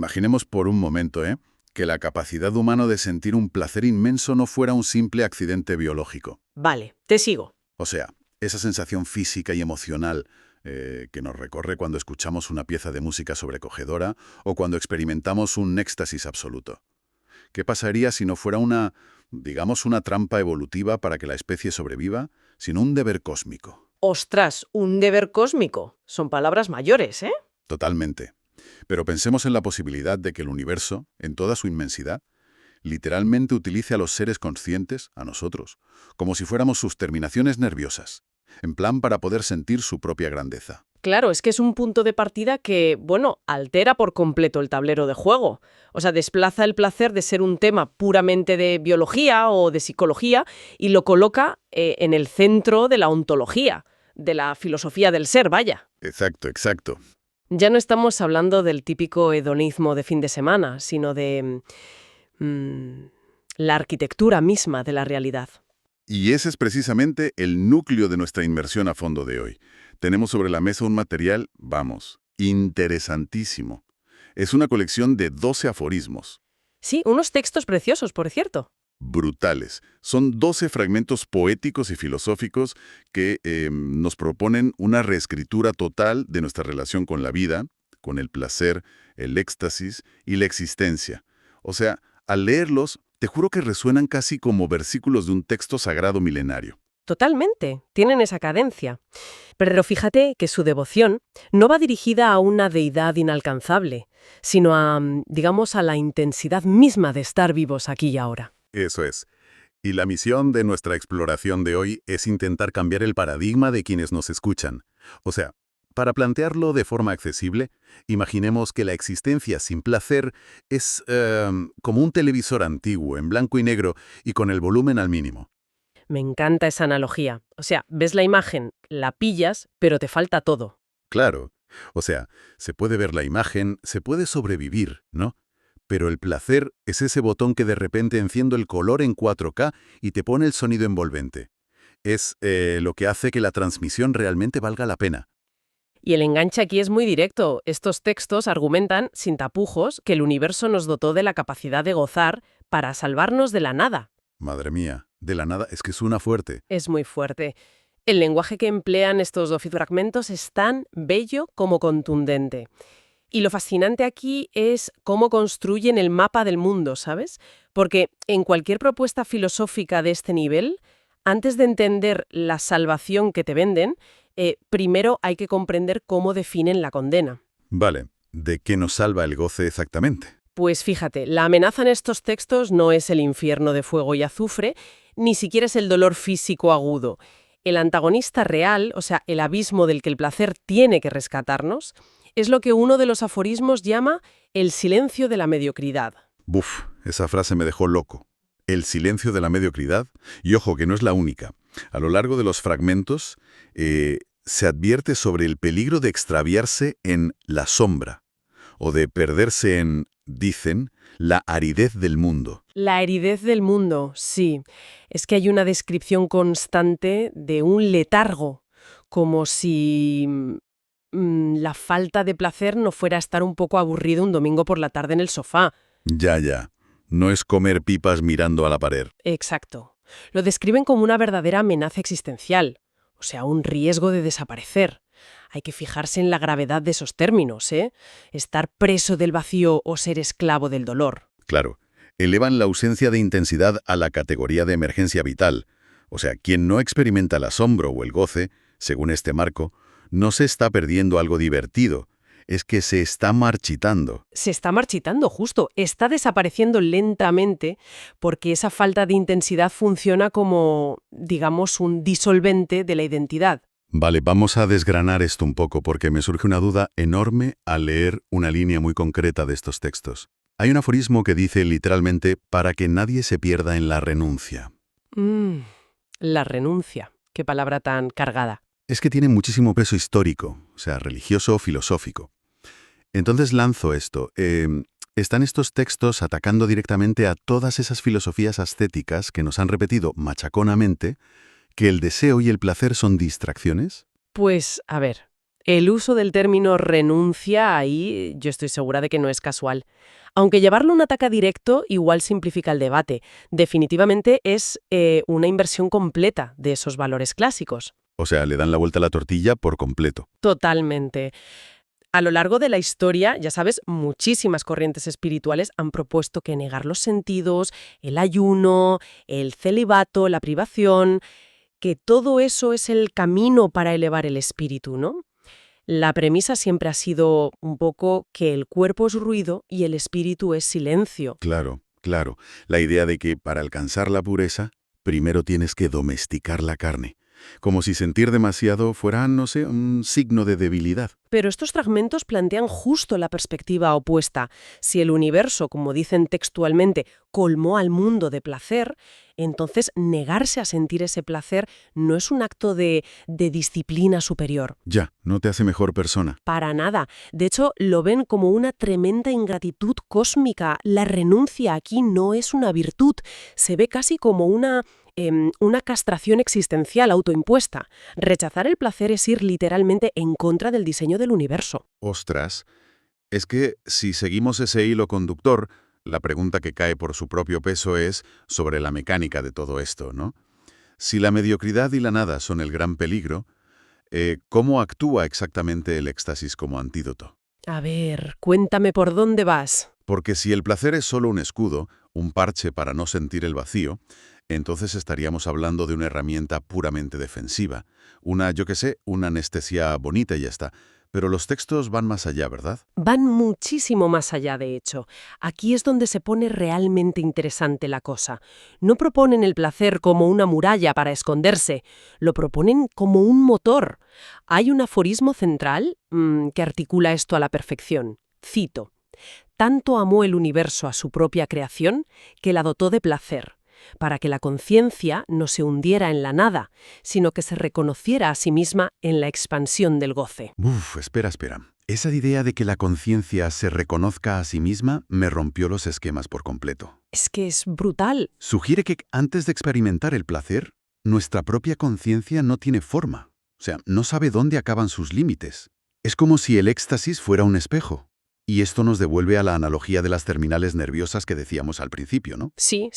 Imaginemos por un momento, que la capacidad humana de sentir un placer inmenso no fuera un simple accidente biológico. Vale, te sigo. O sea, esa sensación física y emocional que nos recorre cuando escuchamos una pieza de música sobrecogedora o cuando experimentamos un éxtasis absoluto. ¿Qué pasaría si no fuera digamos, una trampa evolutiva para que la especie sobreviva, sino un deber cósmico? Ostras, un deber cósmico. Son palabras mayores, ¿eh? Totalmente. Pero pensemos en la posibilidad de que el universo, en toda su inmensidad, literalmente utilice a los seres conscientes, a nosotros, como si fuéramos sus terminaciones nerviosas, en plan para poder sentir su propia grandeza. Claro, es que es un punto de partida que, bueno, altera por completo el tablero de juego. O sea, desplaza el placer de ser un tema puramente de biología o de psicología y lo coloca en el centro de la ontología, de la filosofía del ser, vaya. Exacto, exacto. Ya no estamos hablando del típico hedonismo de fin de semana, sino de la arquitectura misma de la realidad. Y ese es precisamente el núcleo de nuestra inmersión a fondo de hoy. Tenemos sobre la mesa un material, vamos, interesantísimo. Es una colección de 12 aforismos. Sí, unos textos preciosos, por cierto. Brutales. Son 12 fragmentos poéticos y filosóficos que nos proponen una reescritura total de nuestra relación con la vida, con el placer, el éxtasis y la existencia. O sea, al leerlos, te juro que resuenan casi como versículos de un texto sagrado milenario. Totalmente, tienen esa cadencia. Pero fíjate que su devoción no va dirigida a una deidad inalcanzable, sino digamos, a la intensidad misma de estar vivos aquí y ahora. Eso es. Y la misión de nuestra exploración de hoy es intentar cambiar el paradigma de quienes nos escuchan. O sea, para plantearlo de forma accesible, imaginemos que la existencia sin placer es como un televisor antiguo, en blanco y negro y con el volumen al mínimo. Me encanta esa analogía. O sea, ves la imagen, la pillas, pero te falta todo. Claro. O sea, se puede ver la imagen, se puede sobrevivir, ¿no? Pero el placer es ese botón que de repente enciende el color en 4K y te pone el sonido envolvente. Es lo que hace que la transmisión realmente valga la pena. Y el enganche aquí es muy directo. Estos textos argumentan, sin tapujos, que el universo nos dotó de la capacidad de gozar para salvarnos de la nada. Madre mía, de la nada es que suena fuerte. Es muy fuerte. El lenguaje que emplean estos 12 fragmentos es tan bello como contundente. Y lo fascinante aquí es cómo construyen el mapa del mundo, ¿sabes? Porque en cualquier propuesta filosófica de este nivel, antes de entender la salvación que te venden, primero hay que comprender cómo definen la condena. Vale, ¿de qué nos salva el goce exactamente? Pues fíjate, la amenaza en estos textos no es el infierno de fuego y azufre, ni siquiera es el dolor físico agudo. El antagonista real, o sea, el abismo del que el placer tiene que rescatarnos, es lo que uno de los aforismos llama el silencio de la mediocridad. Buf, esa frase me dejó loco. El silencio de la mediocridad, y ojo que no es la única. A lo largo de los fragmentos se advierte sobre el peligro de extraviarse en la sombra, o de perderse en, dicen, la aridez del mundo. La aridez del mundo, sí. Es que hay una descripción constante de un letargo, como si la falta de placer no fuera estar un poco aburrido un domingo por la tarde en el sofá. Ya. No es comer pipas mirando a la pared. Exacto. Lo describen como una verdadera amenaza existencial, o sea, un riesgo de desaparecer. Hay que fijarse en la gravedad de esos términos, ¿eh? Estar preso del vacío o ser esclavo del dolor. Claro, elevan la ausencia de intensidad a la categoría de emergencia vital. O sea, quien no experimenta el asombro o el goce, según este marco, no se está perdiendo algo divertido, es que se está marchitando. Se está marchitando, justo. Está desapareciendo lentamente porque esa falta de intensidad funciona como, digamos, un disolvente de la identidad. Vale, vamos a desgranar esto un poco porque me surge una duda enorme al leer una línea muy concreta de estos textos. Hay un aforismo que dice literalmente para que nadie se pierda en la renuncia. La renuncia. Qué palabra tan cargada. Es que tiene muchísimo peso histórico, o sea, religioso o filosófico. Entonces lanzo esto. Están estos textos atacando directamente a todas esas filosofías ascéticas que nos han repetido machaconamente que el deseo y el placer son distracciones. Pues, a ver, El uso del término renuncia ahí yo estoy segura de que no es casual. Aunque llevarlo a un ataque directo igual simplifica el debate. Definitivamente es una inversión completa de esos valores clásicos. O sea, le dan la vuelta a la tortilla por completo. Totalmente. A lo largo de la historia, ya sabes, muchísimas corrientes espirituales han propuesto que negar los sentidos, el ayuno, el celibato, la privación, que todo eso es el camino para elevar el espíritu, ¿no? La premisa siempre ha sido un poco que el cuerpo es ruido y el espíritu es silencio. Claro, claro. La idea de que para alcanzar la pureza, primero tienes que domesticar la carne. Como si sentir demasiado fuera, no sé, un signo de debilidad. Pero estos fragmentos plantean justo la perspectiva opuesta. Si el universo, como dicen textualmente, colmó al mundo de placer, entonces negarse a sentir ese placer no es un acto de disciplina superior. Ya, no te hace mejor persona. Para nada. De hecho, lo ven como una tremenda ingratitud cósmica. La renuncia aquí no es una virtud. Se ve casi como una castración existencial autoimpuesta. Rechazar el placer es ir literalmente en contra del diseño del universo. Ostras, es que si seguimos ese hilo conductor, la pregunta que cae por su propio peso es sobre la mecánica de todo esto, ¿no? Si la mediocridad y la nada son el gran peligro, ¿cómo actúa exactamente el éxtasis como antídoto? A ver, cuéntame por dónde vas. Porque si el placer es solo un escudo, un parche para no sentir el vacío, entonces estaríamos hablando de una herramienta puramente defensiva. Yo qué sé, una anestesia bonita y ya está. Pero los textos van más allá, ¿verdad? Van muchísimo más allá, de hecho. Aquí es donde se pone realmente interesante la cosa. No proponen el placer como una muralla para esconderse, lo proponen como un motor. Hay un aforismo central que articula esto a la perfección. Cito: «Tanto amó el universo a su propia creación que la dotó de placer, para que la conciencia no se hundiera en la nada, sino que se reconociera a sí misma en la expansión del goce». Espera. Esa idea de que la conciencia se reconozca a sí misma me rompió los esquemas por completo. Es que es brutal. Sugiere que antes de experimentar el placer, nuestra propia conciencia no tiene forma. O sea, no sabe dónde acaban sus límites. Es como si el éxtasis fuera un espejo. Y esto nos devuelve a la analogía de las terminales nerviosas que decíamos al principio, ¿no? Sí.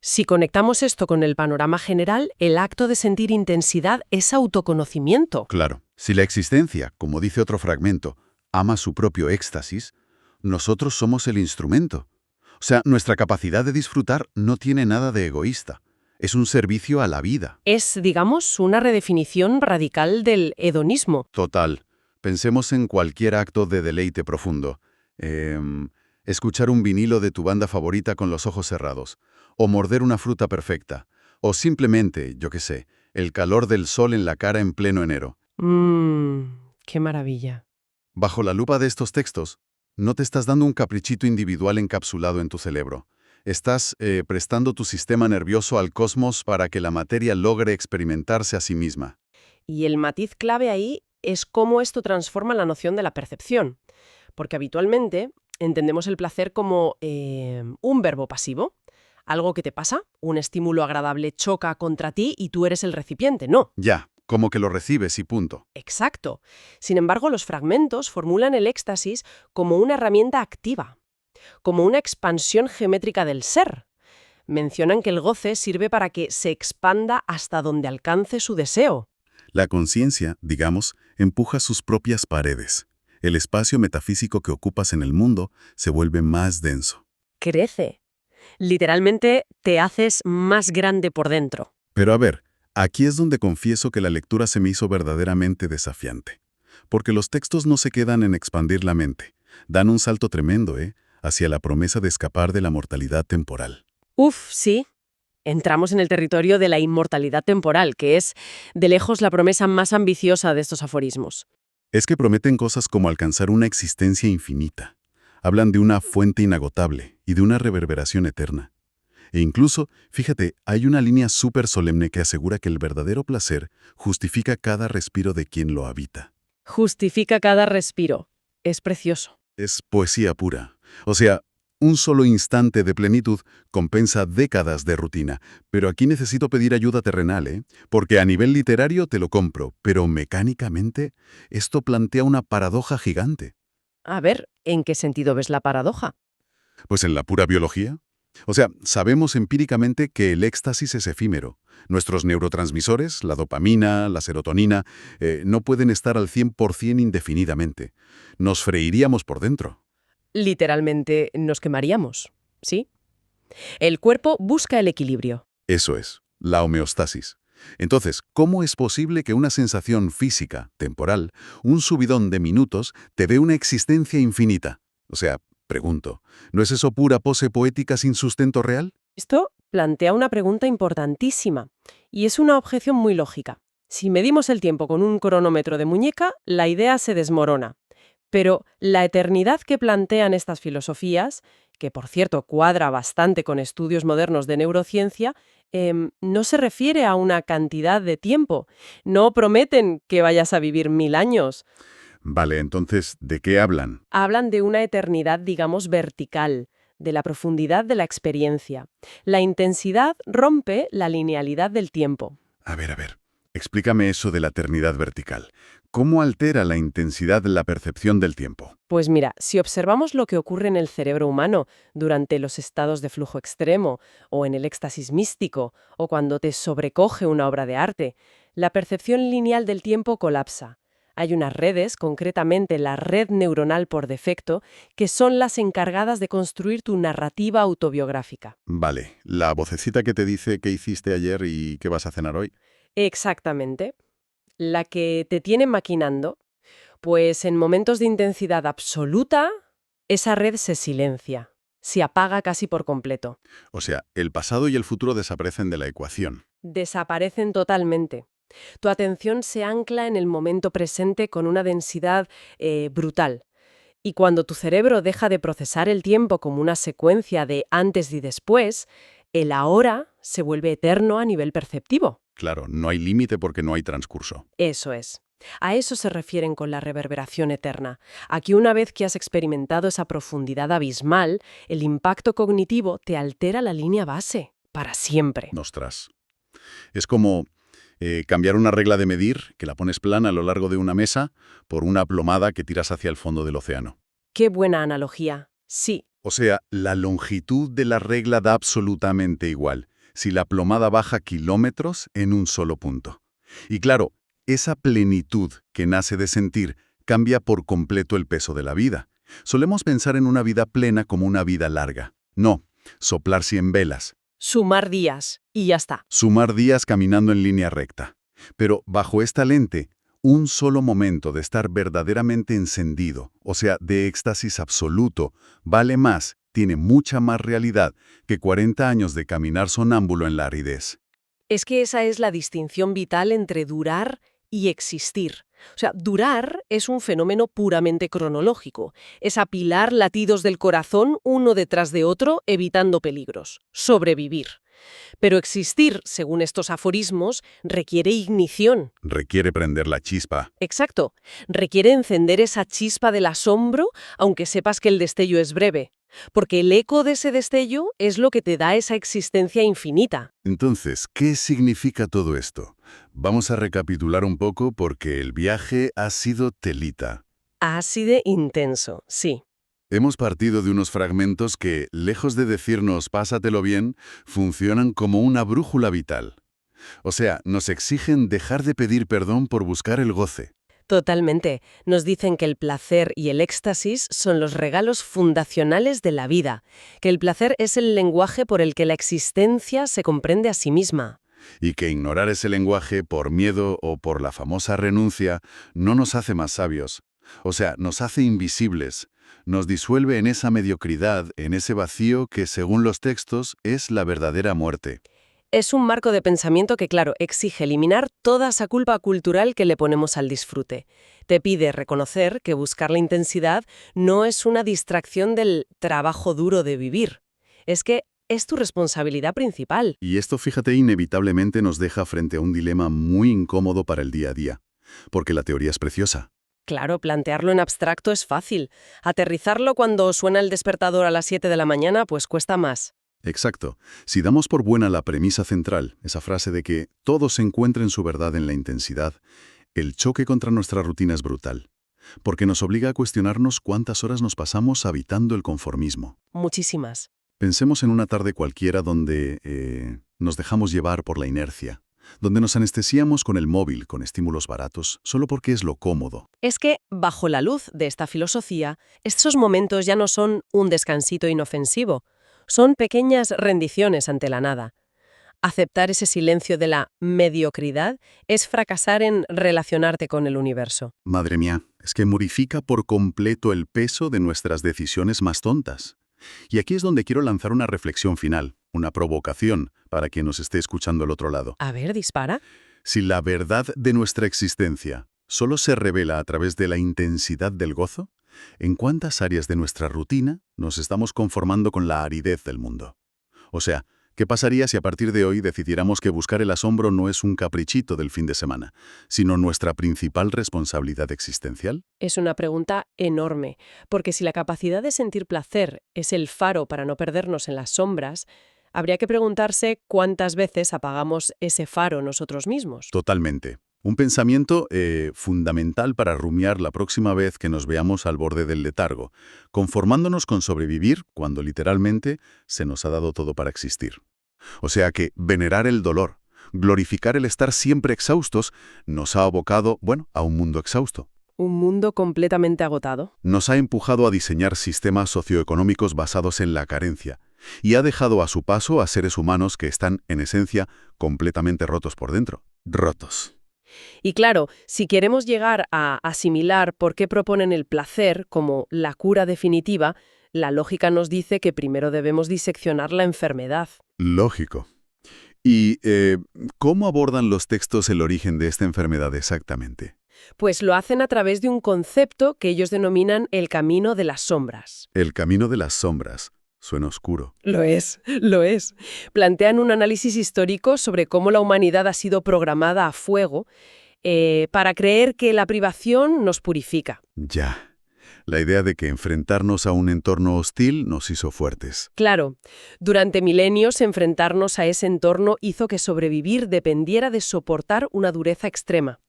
Si conectamos esto con el panorama general, el acto de sentir intensidad es autoconocimiento. Claro, si la existencia, como dice otro fragmento, ama su propio éxtasis, nosotros somos el instrumento. O sea, nuestra capacidad de disfrutar no tiene nada de egoísta. Es un servicio a la vida. Es, digamos, una redefinición radical del hedonismo. Total. Pensemos en cualquier acto de deleite profundo. Escuchar un vinilo de tu banda favorita con los ojos cerrados. O morder una fruta perfecta. O simplemente, yo qué sé, el calor del sol en la cara en pleno enero. Qué maravilla. Bajo la lupa de estos textos, no te estás dando un caprichito individual encapsulado en tu cerebro. Estás prestando tu sistema nervioso al cosmos para que la materia logre experimentarse a sí misma. Y el matiz clave ahí es cómo esto transforma la noción de la percepción. Porque habitualmente entendemos el placer como un verbo pasivo. Algo que te pasa, un estímulo agradable choca contra ti y tú eres el recipiente. No. Ya, como que lo recibes y punto. Exacto. Sin embargo, los fragmentos formulan el éxtasis como una herramienta activa, como una expansión geométrica del ser. Mencionan que el goce sirve para que se expanda hasta donde alcance su deseo. La conciencia, digamos, empuja sus propias paredes. El espacio metafísico que ocupas en el mundo se vuelve más denso. Crece. Literalmente te haces más grande por dentro. Pero a ver, aquí es donde confieso que la lectura se me hizo verdaderamente desafiante. Porque los textos no se quedan en expandir la mente. Dan un salto tremendo, hacia la promesa de escapar de la mortalidad temporal. Sí. Entramos en el territorio de la inmortalidad temporal, que es, de lejos, la promesa más ambiciosa de estos aforismos. Es que prometen cosas como alcanzar una existencia infinita. Hablan de una fuente inagotable y de una reverberación eterna. E incluso, fíjate, hay una línea súper solemne que asegura que el verdadero placer justifica cada respiro de quien lo habita. Justifica cada respiro. Es precioso. Es poesía pura. O sea, Un solo instante de plenitud compensa décadas de rutina. Pero aquí necesito pedir ayuda terrenal, ¿eh? Porque a nivel literario te lo compro, pero mecánicamente esto plantea una paradoja gigante. A ver, ¿en qué sentido ves la paradoja? Pues en la pura biología. O sea, sabemos empíricamente que el éxtasis es efímero. Nuestros neurotransmisores, la dopamina, la serotonina, no pueden estar al 100% indefinidamente. Nos freiríamos por dentro. Literalmente nos quemaríamos, ¿sí? El cuerpo busca el equilibrio. Eso es, la homeostasis. Entonces, ¿cómo es posible que una sensación física, temporal, un subidón de minutos, te dé una existencia infinita? O sea, pregunto, ¿no es eso pura pose poética sin sustento real? Esto plantea una pregunta importantísima y es una objeción muy lógica. Si medimos el tiempo con un cronómetro de muñeca, la idea se desmorona. Pero la eternidad que plantean estas filosofías, que por cierto cuadra bastante con estudios modernos de neurociencia, no se refiere a una cantidad de tiempo. No prometen que vayas a vivir 1000 años. Vale, entonces, ¿de qué hablan? Hablan de una eternidad, digamos, vertical, de la profundidad de la experiencia. La intensidad rompe la linealidad del tiempo. A ver, explícame eso de la eternidad vertical. ¿Cómo altera la intensidad la percepción del tiempo? Pues mira, si observamos lo que ocurre en el cerebro humano durante los estados de flujo extremo, o en el éxtasis místico, o cuando te sobrecoge una obra de arte, la percepción lineal del tiempo colapsa. Hay unas redes, concretamente la red neuronal por defecto, que son las encargadas de construir tu narrativa autobiográfica. Vale, la vocecita que te dice qué hiciste ayer y qué vas a cenar hoy. Exactamente. La que te tiene maquinando, pues en momentos de intensidad absoluta, esa red se silencia, se apaga casi por completo. O sea, el pasado y el futuro desaparecen de la ecuación. Desaparecen totalmente. Tu atención se ancla en el momento presente con una densidad brutal. Y cuando tu cerebro deja de procesar el tiempo como una secuencia de antes y después, el ahora se vuelve eterno a nivel perceptivo. Claro, no hay límite porque no hay transcurso. Eso es. A eso se refieren con la reverberación eterna. Aquí, una vez que has experimentado esa profundidad abismal, el impacto cognitivo te altera la línea base, para siempre. Ostras. Es como cambiar una regla de medir, que la pones plana a lo largo de una mesa, por una plomada que tiras hacia el fondo del océano. Qué buena analogía. Sí, O sea, la longitud de la regla da absolutamente igual, si la plomada baja kilómetros en un solo punto. Y claro, esa plenitud que nace de sentir cambia por completo el peso de la vida. Solemos pensar en una vida plena como una vida larga. No, soplar 100 velas, sumar días y ya está. sumar días caminando en línea recta. Pero bajo esta lente, un solo momento de estar verdaderamente encendido, o sea, de éxtasis absoluto, vale más, tiene mucha más realidad que 40 años de caminar sonámbulo en la aridez. Es que esa es la distinción vital entre durar y existir. O sea, durar es un fenómeno puramente cronológico. Es apilar latidos del corazón uno detrás de otro, evitando peligros. Sobrevivir. Pero existir, según estos aforismos, requiere ignición. Requiere prender la chispa. Exacto. Requiere encender esa chispa del asombro, aunque sepas que el destello es breve. Porque el eco de ese destello es lo que te da esa existencia infinita. Entonces, ¿qué significa todo esto? Vamos a recapitular un poco porque el viaje ha sido telita. Así de intenso, sí. Hemos partido de unos fragmentos que, lejos de decirnos pásatelo bien, funcionan como una brújula vital. O sea, nos exigen dejar de pedir perdón por buscar el goce. Totalmente. Nos dicen que el placer y el éxtasis son los regalos fundacionales de la vida, que el placer es el lenguaje por el que la existencia se comprende a sí misma. Y que ignorar ese lenguaje por miedo o por la famosa renuncia no nos hace más sabios. O sea, nos hace invisibles. Nos disuelve en esa mediocridad, en ese vacío que, según los textos, es la verdadera muerte. Es un marco de pensamiento que, claro, exige eliminar toda esa culpa cultural que le ponemos al disfrute. Te pide reconocer que buscar la intensidad no es una distracción del trabajo duro de vivir. Es que es tu responsabilidad principal. Y esto, fíjate, inevitablemente nos deja frente a un dilema muy incómodo para el día a día. Porque la teoría es preciosa. Claro, plantearlo en abstracto es fácil. Aterrizarlo cuando suena el despertador a las 7 de la mañana, pues cuesta más. Exacto. Si damos por buena la premisa central, esa frase de que todos encuentren su verdad en la intensidad, el choque contra nuestra rutina es brutal, porque nos obliga a cuestionarnos cuántas horas nos pasamos habitando el conformismo. Muchísimas. Pensemos en una tarde cualquiera donde nos dejamos llevar por la inercia, donde nos anestesiamos con el móvil, con estímulos baratos, solo porque es lo cómodo. Es que, bajo la luz de esta filosofía, estos momentos ya no son un descansito inofensivo, son pequeñas rendiciones ante la nada. Aceptar ese silencio de la mediocridad es fracasar en relacionarte con el universo. Madre mía, es que modifica por completo el peso de nuestras decisiones más tontas. Y aquí es donde quiero lanzar una reflexión final, una provocación para quien nos esté escuchando al otro lado. A ver, dispara. Si la verdad de nuestra existencia solo se revela a través de la intensidad del gozo, ¿en cuántas áreas de nuestra rutina nos estamos conformando con la aridez del mundo? O sea, ¿qué pasaría si a partir de hoy decidiéramos que buscar el asombro no es un caprichito del fin de semana, sino nuestra principal responsabilidad existencial? Es una pregunta enorme, porque si la capacidad de sentir placer es el faro para no perdernos en las sombras, habría que preguntarse cuántas veces apagamos ese faro nosotros mismos. Totalmente. Un pensamiento fundamental para rumiar la próxima vez que nos veamos al borde del letargo, conformándonos con sobrevivir cuando literalmente se nos ha dado todo para existir. O sea que venerar el dolor, glorificar el estar siempre exhaustos, nos ha abocado, a un mundo exhausto. Un mundo completamente agotado. Nos ha empujado a diseñar sistemas socioeconómicos basados en la carencia y ha dejado a su paso a seres humanos que están, en esencia, completamente rotos por dentro. Rotos. Y claro, si queremos llegar a asimilar por qué proponen el placer como la cura definitiva, la lógica nos dice que primero debemos diseccionar la enfermedad. Lógico. ¿Y cómo abordan los textos el origen de esta enfermedad exactamente? Pues lo hacen a través de un concepto que ellos denominan el camino de las sombras. El camino de las sombras. Suena oscuro. Lo es, lo es. Plantean un análisis histórico sobre cómo la humanidad ha sido programada a fuego para creer que la privación nos purifica. Ya. La idea de que enfrentarnos a un entorno hostil nos hizo fuertes. Claro, durante milenios enfrentarnos a ese entorno hizo que sobrevivir dependiera de soportar una dureza extrema.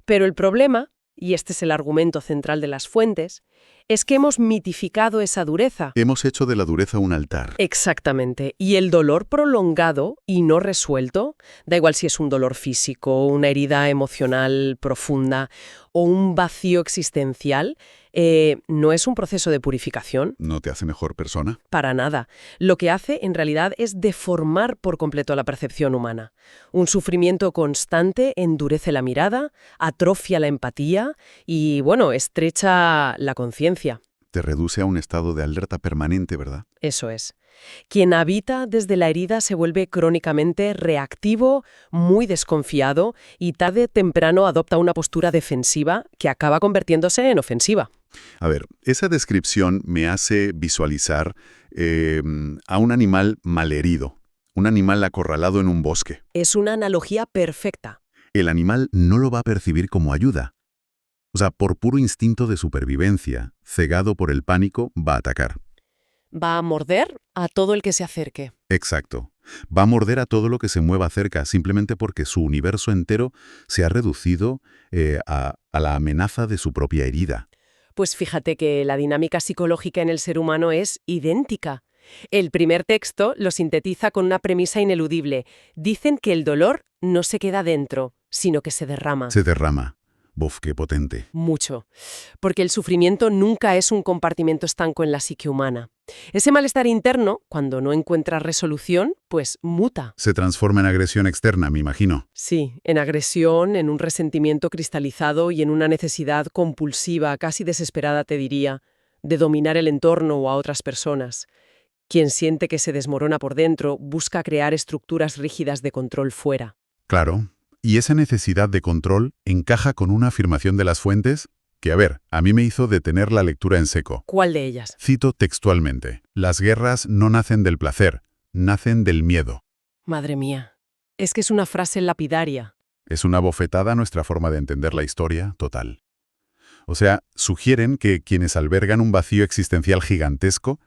Pero el problema, y este es el argumento central de las fuentes, es que hemos mitificado esa dureza. Hemos hecho de la dureza un altar. Exactamente. Y el dolor prolongado y no resuelto, da igual si es un dolor físico, una herida emocional profunda o un vacío existencial, no es un proceso de purificación. ¿No te hace mejor persona? Para nada. Lo que hace, en realidad, es deformar por completo la percepción humana. Un sufrimiento constante endurece la mirada, atrofia la empatía y, estrecha la conciencia. Te reduce a un estado de alerta permanente, ¿verdad? Eso es. Quien habita desde la herida se vuelve crónicamente reactivo, muy desconfiado y tarde o temprano adopta una postura defensiva que acaba convirtiéndose en ofensiva. A ver, esa descripción me hace visualizar a un animal malherido, un animal acorralado en un bosque. Es una analogía perfecta. El animal no lo va a percibir como ayuda. O sea, por puro instinto de supervivencia, cegado por el pánico, va a atacar. Va a morder a todo el que se acerque. Exacto. Va a morder a todo lo que se mueva cerca, simplemente porque su universo entero se ha reducido a la amenaza de su propia herida. Pues fíjate que la dinámica psicológica en el ser humano es idéntica. El primer texto lo sintetiza con una premisa ineludible. Dicen que el dolor no se queda dentro, sino que se derrama. Se derrama. Buf, qué potente. Mucho. Porque el sufrimiento nunca es un compartimento estanco en la psique humana. Ese malestar interno, cuando no encuentra resolución, pues muta. Se transforma en agresión externa, me imagino. Sí, en agresión, en un resentimiento cristalizado y en una necesidad compulsiva, casi desesperada, te diría, de dominar el entorno o a otras personas. Quien siente que se desmorona por dentro busca crear estructuras rígidas de control fuera. Claro. Y esa necesidad de control encaja con una afirmación de las fuentes que, a mí me hizo detener la lectura en seco. ¿Cuál de ellas? Cito textualmente: las guerras no nacen del placer, nacen del miedo. Madre mía, es que es una frase lapidaria. Es una bofetada a nuestra forma de entender la historia total. O sea, sugieren que quienes albergan un vacío existencial gigantesco,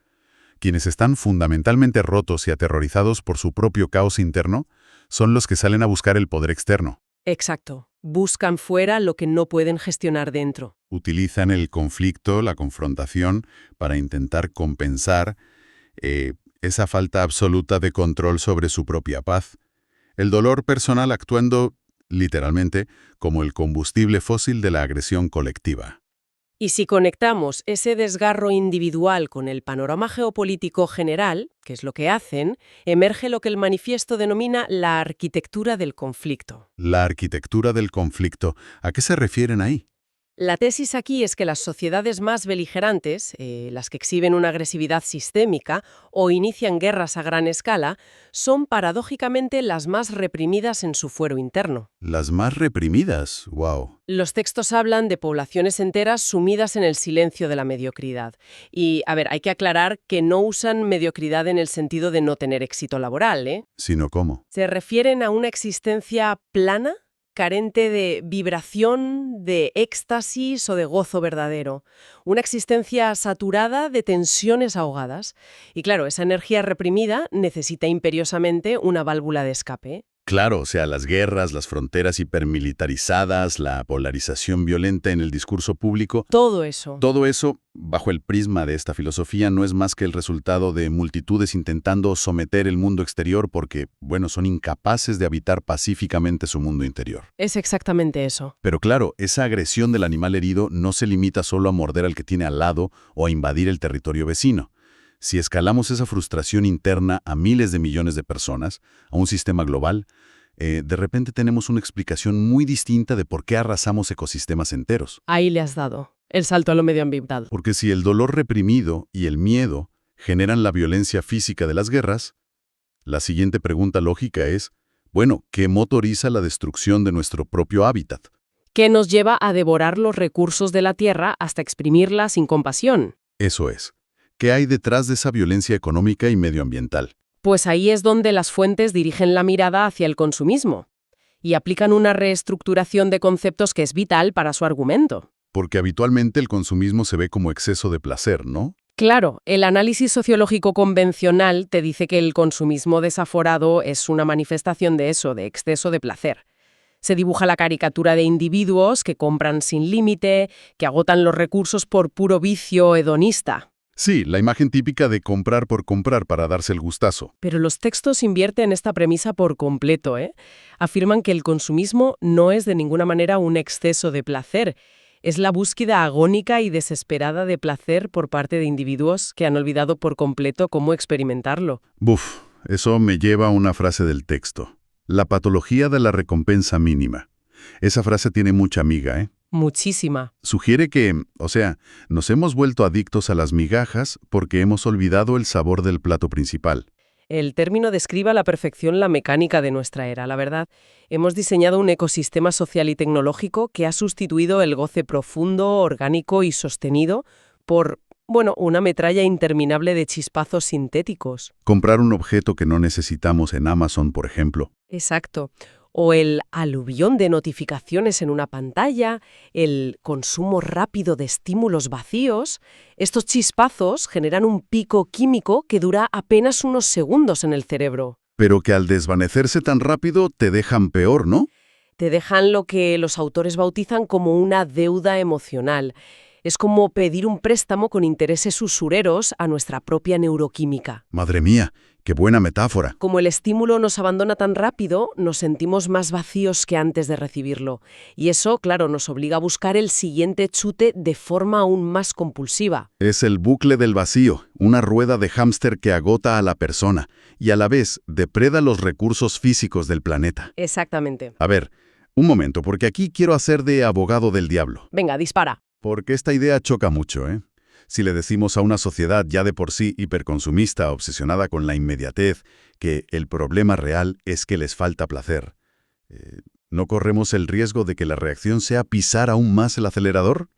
quienes están fundamentalmente rotos y aterrorizados por su propio caos interno, son los que salen a buscar el poder externo. Exacto. Buscan fuera lo que no pueden gestionar dentro. Utilizan el conflicto, la confrontación, para intentar compensar esa falta absoluta de control sobre su propia paz. El dolor personal actuando, literalmente, como el combustible fósil de la agresión colectiva. Y si conectamos ese desgarro individual con el panorama geopolítico general, que es lo que hacen, emerge lo que el manifiesto denomina la arquitectura del conflicto. La arquitectura del conflicto, ¿a qué se refieren ahí? La tesis aquí es que las sociedades más beligerantes, las que exhiben una agresividad sistémica o inician guerras a gran escala, son paradójicamente las más reprimidas en su fuero interno. Las más reprimidas, wow. Los textos hablan de poblaciones enteras sumidas en el silencio de la mediocridad. Y, a ver, hay que aclarar que no usan mediocridad en el sentido de no tener éxito laboral, ¿eh? ¿Sino cómo? Se refieren a una existencia plana, carente de vibración, de éxtasis o de gozo verdadero. Una existencia saturada de tensiones ahogadas. Y claro, esa energía reprimida necesita imperiosamente una válvula de escape. Claro, o sea, las guerras, las fronteras hipermilitarizadas, la polarización violenta en el discurso público, Todo eso. todo eso, bajo el prisma de esta filosofía, no es más que el resultado de multitudes intentando someter el mundo exterior porque, bueno, son incapaces de habitar pacíficamente su mundo interior. Es exactamente eso. Pero claro, esa agresión del animal herido no se limita solo a morder al que tiene al lado o a invadir el territorio vecino. Si escalamos esa frustración interna a miles de millones de personas, a un sistema global, de repente tenemos una explicación muy distinta de por qué arrasamos ecosistemas enteros. Ahí le has dado el salto a lo medioambiental. Porque si el dolor reprimido y el miedo generan la violencia física de las guerras, la siguiente pregunta lógica es, bueno, ¿qué motoriza la destrucción de nuestro propio hábitat? Que nos lleva a devorar los recursos de la tierra hasta exprimirla sin compasión. Eso es. ¿Qué hay detrás de esa violencia económica y medioambiental? Pues ahí es donde las fuentes dirigen la mirada hacia el consumismo y aplican una reestructuración de conceptos que es vital para su argumento. Porque habitualmente el consumismo se ve como exceso de placer, ¿no? Claro, el análisis sociológico convencional te dice que el consumismo desaforado es una manifestación de eso, de exceso de placer. Se dibuja la caricatura de individuos que compran sin límite, que agotan los recursos por puro vicio hedonista. Sí, la imagen típica de comprar por comprar para darse el gustazo. Pero los textos invierten esta premisa por completo, ¿eh? Afirman que el consumismo no es de ninguna manera un exceso de placer. Es la búsqueda agónica y desesperada de placer por parte de individuos que han olvidado por completo cómo experimentarlo. Buf, eso me lleva a una frase del texto. La patología de la recompensa mínima. Esa frase tiene mucha miga, ¿eh? Muchísima. Sugiere que, o sea, nos hemos vuelto adictos a las migajas porque hemos olvidado el sabor del plato principal. El término describe a la perfección la mecánica de nuestra era, la verdad. Hemos diseñado un ecosistema social y tecnológico que ha sustituido el goce profundo, orgánico y sostenido por, bueno, una metralla interminable de chispazos sintéticos. Comprar un objeto que no necesitamos en Amazon, por ejemplo. Exacto. O el aluvión de notificaciones en una pantalla, el consumo rápido de estímulos vacíos. Estos chispazos generan un pico químico que dura apenas unos segundos en el cerebro. Pero que al desvanecerse tan rápido te dejan peor, ¿no? Te dejan lo que los autores bautizan como una deuda emocional. Es como pedir un préstamo con intereses usureros a nuestra propia neuroquímica. Madre mía, qué buena metáfora. Como el estímulo nos abandona tan rápido, nos sentimos más vacíos que antes de recibirlo. Y eso, claro, nos obliga a buscar el siguiente chute de forma aún más compulsiva. Es el bucle del vacío, una rueda de hámster que agota a la persona y a la vez depreda los recursos físicos del planeta. Exactamente. A ver, un momento, porque aquí quiero hacer de abogado del diablo. Venga, dispara. Porque esta idea choca mucho, ¿eh? Si le decimos a una sociedad ya de por sí hiperconsumista, obsesionada con la inmediatez, que el problema real es que les falta placer, ¿no corremos el riesgo de que la reacción sea pisar aún más el acelerador?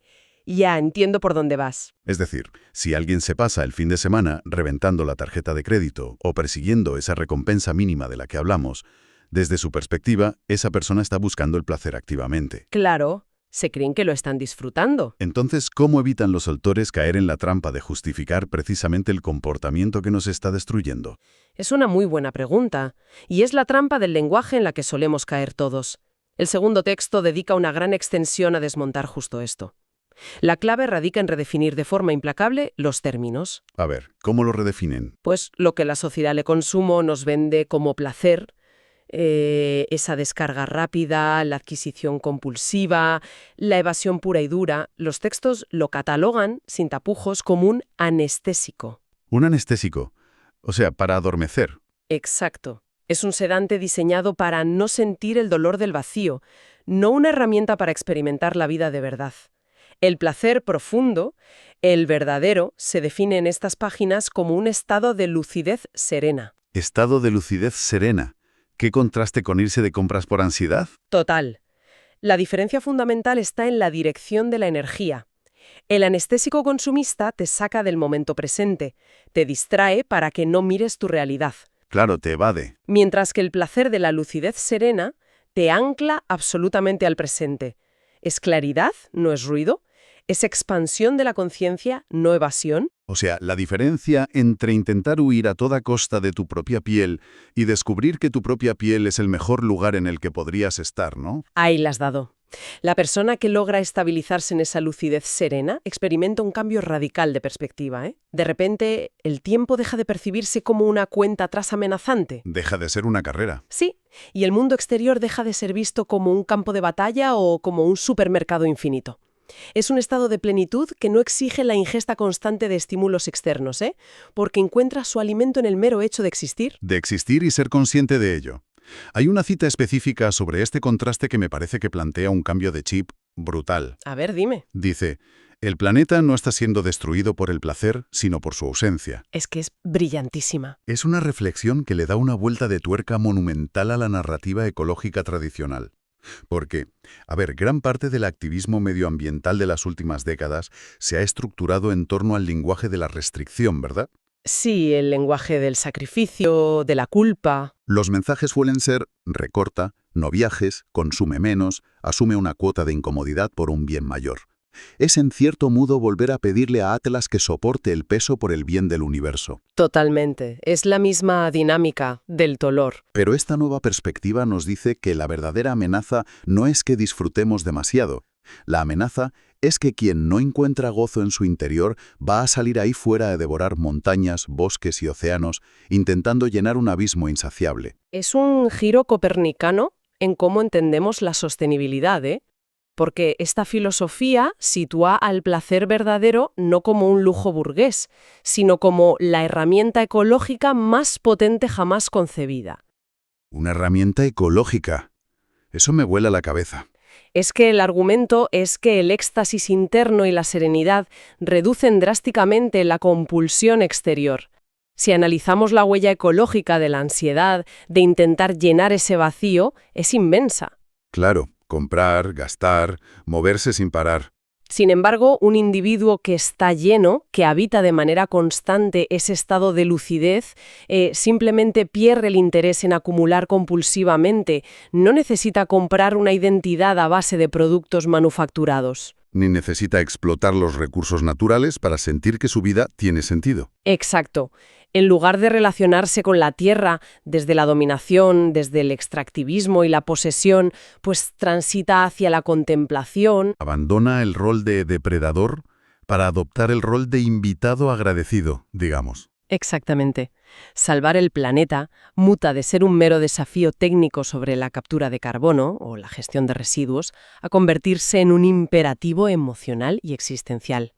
Ya entiendo por dónde vas. Es decir, si alguien se pasa el fin de semana reventando la tarjeta de crédito o persiguiendo esa recompensa mínima de la que hablamos, desde su perspectiva, esa persona está buscando el placer activamente. Claro. se creen que lo están disfrutando. Entonces, ¿cómo evitan los autores caer en la trampa de justificar precisamente el comportamiento que nos está destruyendo? Es una muy buena pregunta, y es la trampa del lenguaje en la que solemos caer todos. El segundo texto dedica una gran extensión a desmontar justo esto. La clave radica en redefinir de forma implacable los términos. A ver, ¿cómo lo redefinen? Pues lo que la sociedad de consumo nos vende como placer, esa descarga rápida, la adquisición compulsiva, la evasión pura y dura, los textos lo catalogan, sin tapujos, como un anestésico. Un anestésico, o sea, para adormecer. Exacto. Es un sedante diseñado para no sentir el dolor del vacío, no una herramienta para experimentar la vida de verdad. El placer profundo, el verdadero, se define en estas páginas como un estado de lucidez serena. Estado de lucidez serena. ¿Qué contraste con irse de compras por ansiedad? Total. La diferencia fundamental está en la dirección de la energía. El anestésico consumista te saca del momento presente, te distrae para que no mires tu realidad. Claro, te evade. Mientras que el placer de la lucidez serena te ancla absolutamente al presente. Es claridad, no es ruido. Es expansión de la conciencia, no evasión. O sea, la diferencia entre intentar huir a toda costa de tu propia piel y descubrir que tu propia piel es el mejor lugar en el que podrías estar, ¿no? Ahí la has dado. La persona que logra estabilizarse en esa lucidez serena experimenta un cambio radical de perspectiva, ¿eh? De repente, el tiempo deja de percibirse como una cuenta atrás amenazante. Deja de ser una carrera. Sí, y el mundo exterior deja de ser visto como un campo de batalla o como un supermercado infinito. Es un estado de plenitud que no exige la ingesta constante de estímulos externos, porque encuentra su alimento en el mero hecho de existir. De existir y ser consciente de ello. Hay una cita específica sobre este contraste que me parece que plantea un cambio de chip brutal. A ver, dime. Dice, el planeta no está siendo destruido por el placer, sino por su ausencia. Es que es brillantísima. Es una reflexión que le da una vuelta de tuerca monumental a la narrativa ecológica tradicional. Porque, a ver, gran parte del activismo medioambiental de las últimas décadas se ha estructurado en torno al lenguaje de la restricción, ¿verdad? Sí, el lenguaje del sacrificio, de la culpa. Los mensajes suelen ser recorta, no viajes, consume menos, asume una cuota de incomodidad por un bien mayor. Es en cierto modo volver a pedirle a Atlas que soporte el peso por el bien del universo. Totalmente. Es la misma dinámica del dolor. Pero esta nueva perspectiva nos dice que la verdadera amenaza no es que disfrutemos demasiado. La amenaza es que quien no encuentra gozo en su interior va a salir ahí fuera a devorar montañas, bosques y océanos, intentando llenar un abismo insaciable. Es un giro copernicano en cómo entendemos la sostenibilidad, Porque esta filosofía sitúa al placer verdadero no como un lujo burgués, sino como la herramienta ecológica más potente jamás concebida. Una herramienta ecológica. Eso me vuela la cabeza. Es que el argumento es que el éxtasis interno y la serenidad reducen drásticamente la compulsión exterior. Si analizamos la huella ecológica de la ansiedad, de intentar llenar ese vacío, es inmensa. Claro, comprar, gastar, moverse sin parar. Sin embargo, un individuo que está lleno, que habita de manera constante ese estado de lucidez, simplemente pierde el interés en acumular compulsivamente. No necesita comprar una identidad a base de productos manufacturados. Ni necesita explotar los recursos naturales para sentir que su vida tiene sentido. Exacto. En lugar de relacionarse con la tierra desde la dominación, desde el extractivismo y la posesión, pues transita hacia la contemplación. Abandona el rol de depredador para adoptar el rol de invitado agradecido, digamos. Exactamente. Salvar el planeta muta de ser un mero desafío técnico sobre la captura de carbono o la gestión de residuos a convertirse en un imperativo emocional y existencial.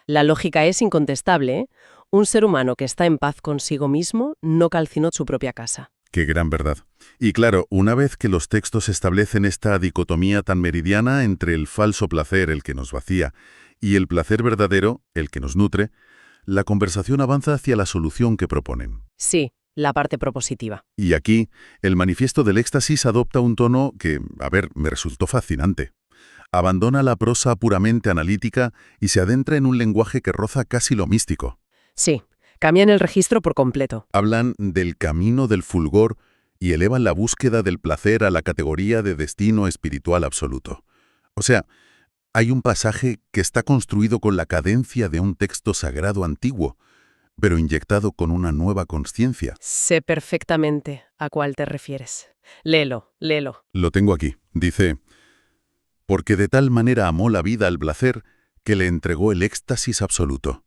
La lógica es incontestable, Un ser humano que está en paz consigo mismo no calcinó su propia casa. Qué gran verdad. Y claro, una vez que los textos establecen esta dicotomía tan meridiana entre el falso placer, el que nos vacía, y el placer verdadero, el que nos nutre, la conversación avanza hacia la solución que proponen. Sí, la parte propositiva. Y aquí, el manifiesto del éxtasis adopta un tono que, me resultó fascinante. Abandona la prosa puramente analítica y se adentra en un lenguaje que roza casi lo místico. Sí, cambian el registro por completo. Hablan del camino del fulgor y elevan la búsqueda del placer a la categoría de destino espiritual absoluto. O sea, hay un pasaje que está construido con la cadencia de un texto sagrado antiguo, pero inyectado con una nueva consciencia. Sé perfectamente a cuál te refieres. Léelo, léelo. Lo tengo aquí. Dice, porque de tal manera amó la vida al placer que le entregó el éxtasis absoluto,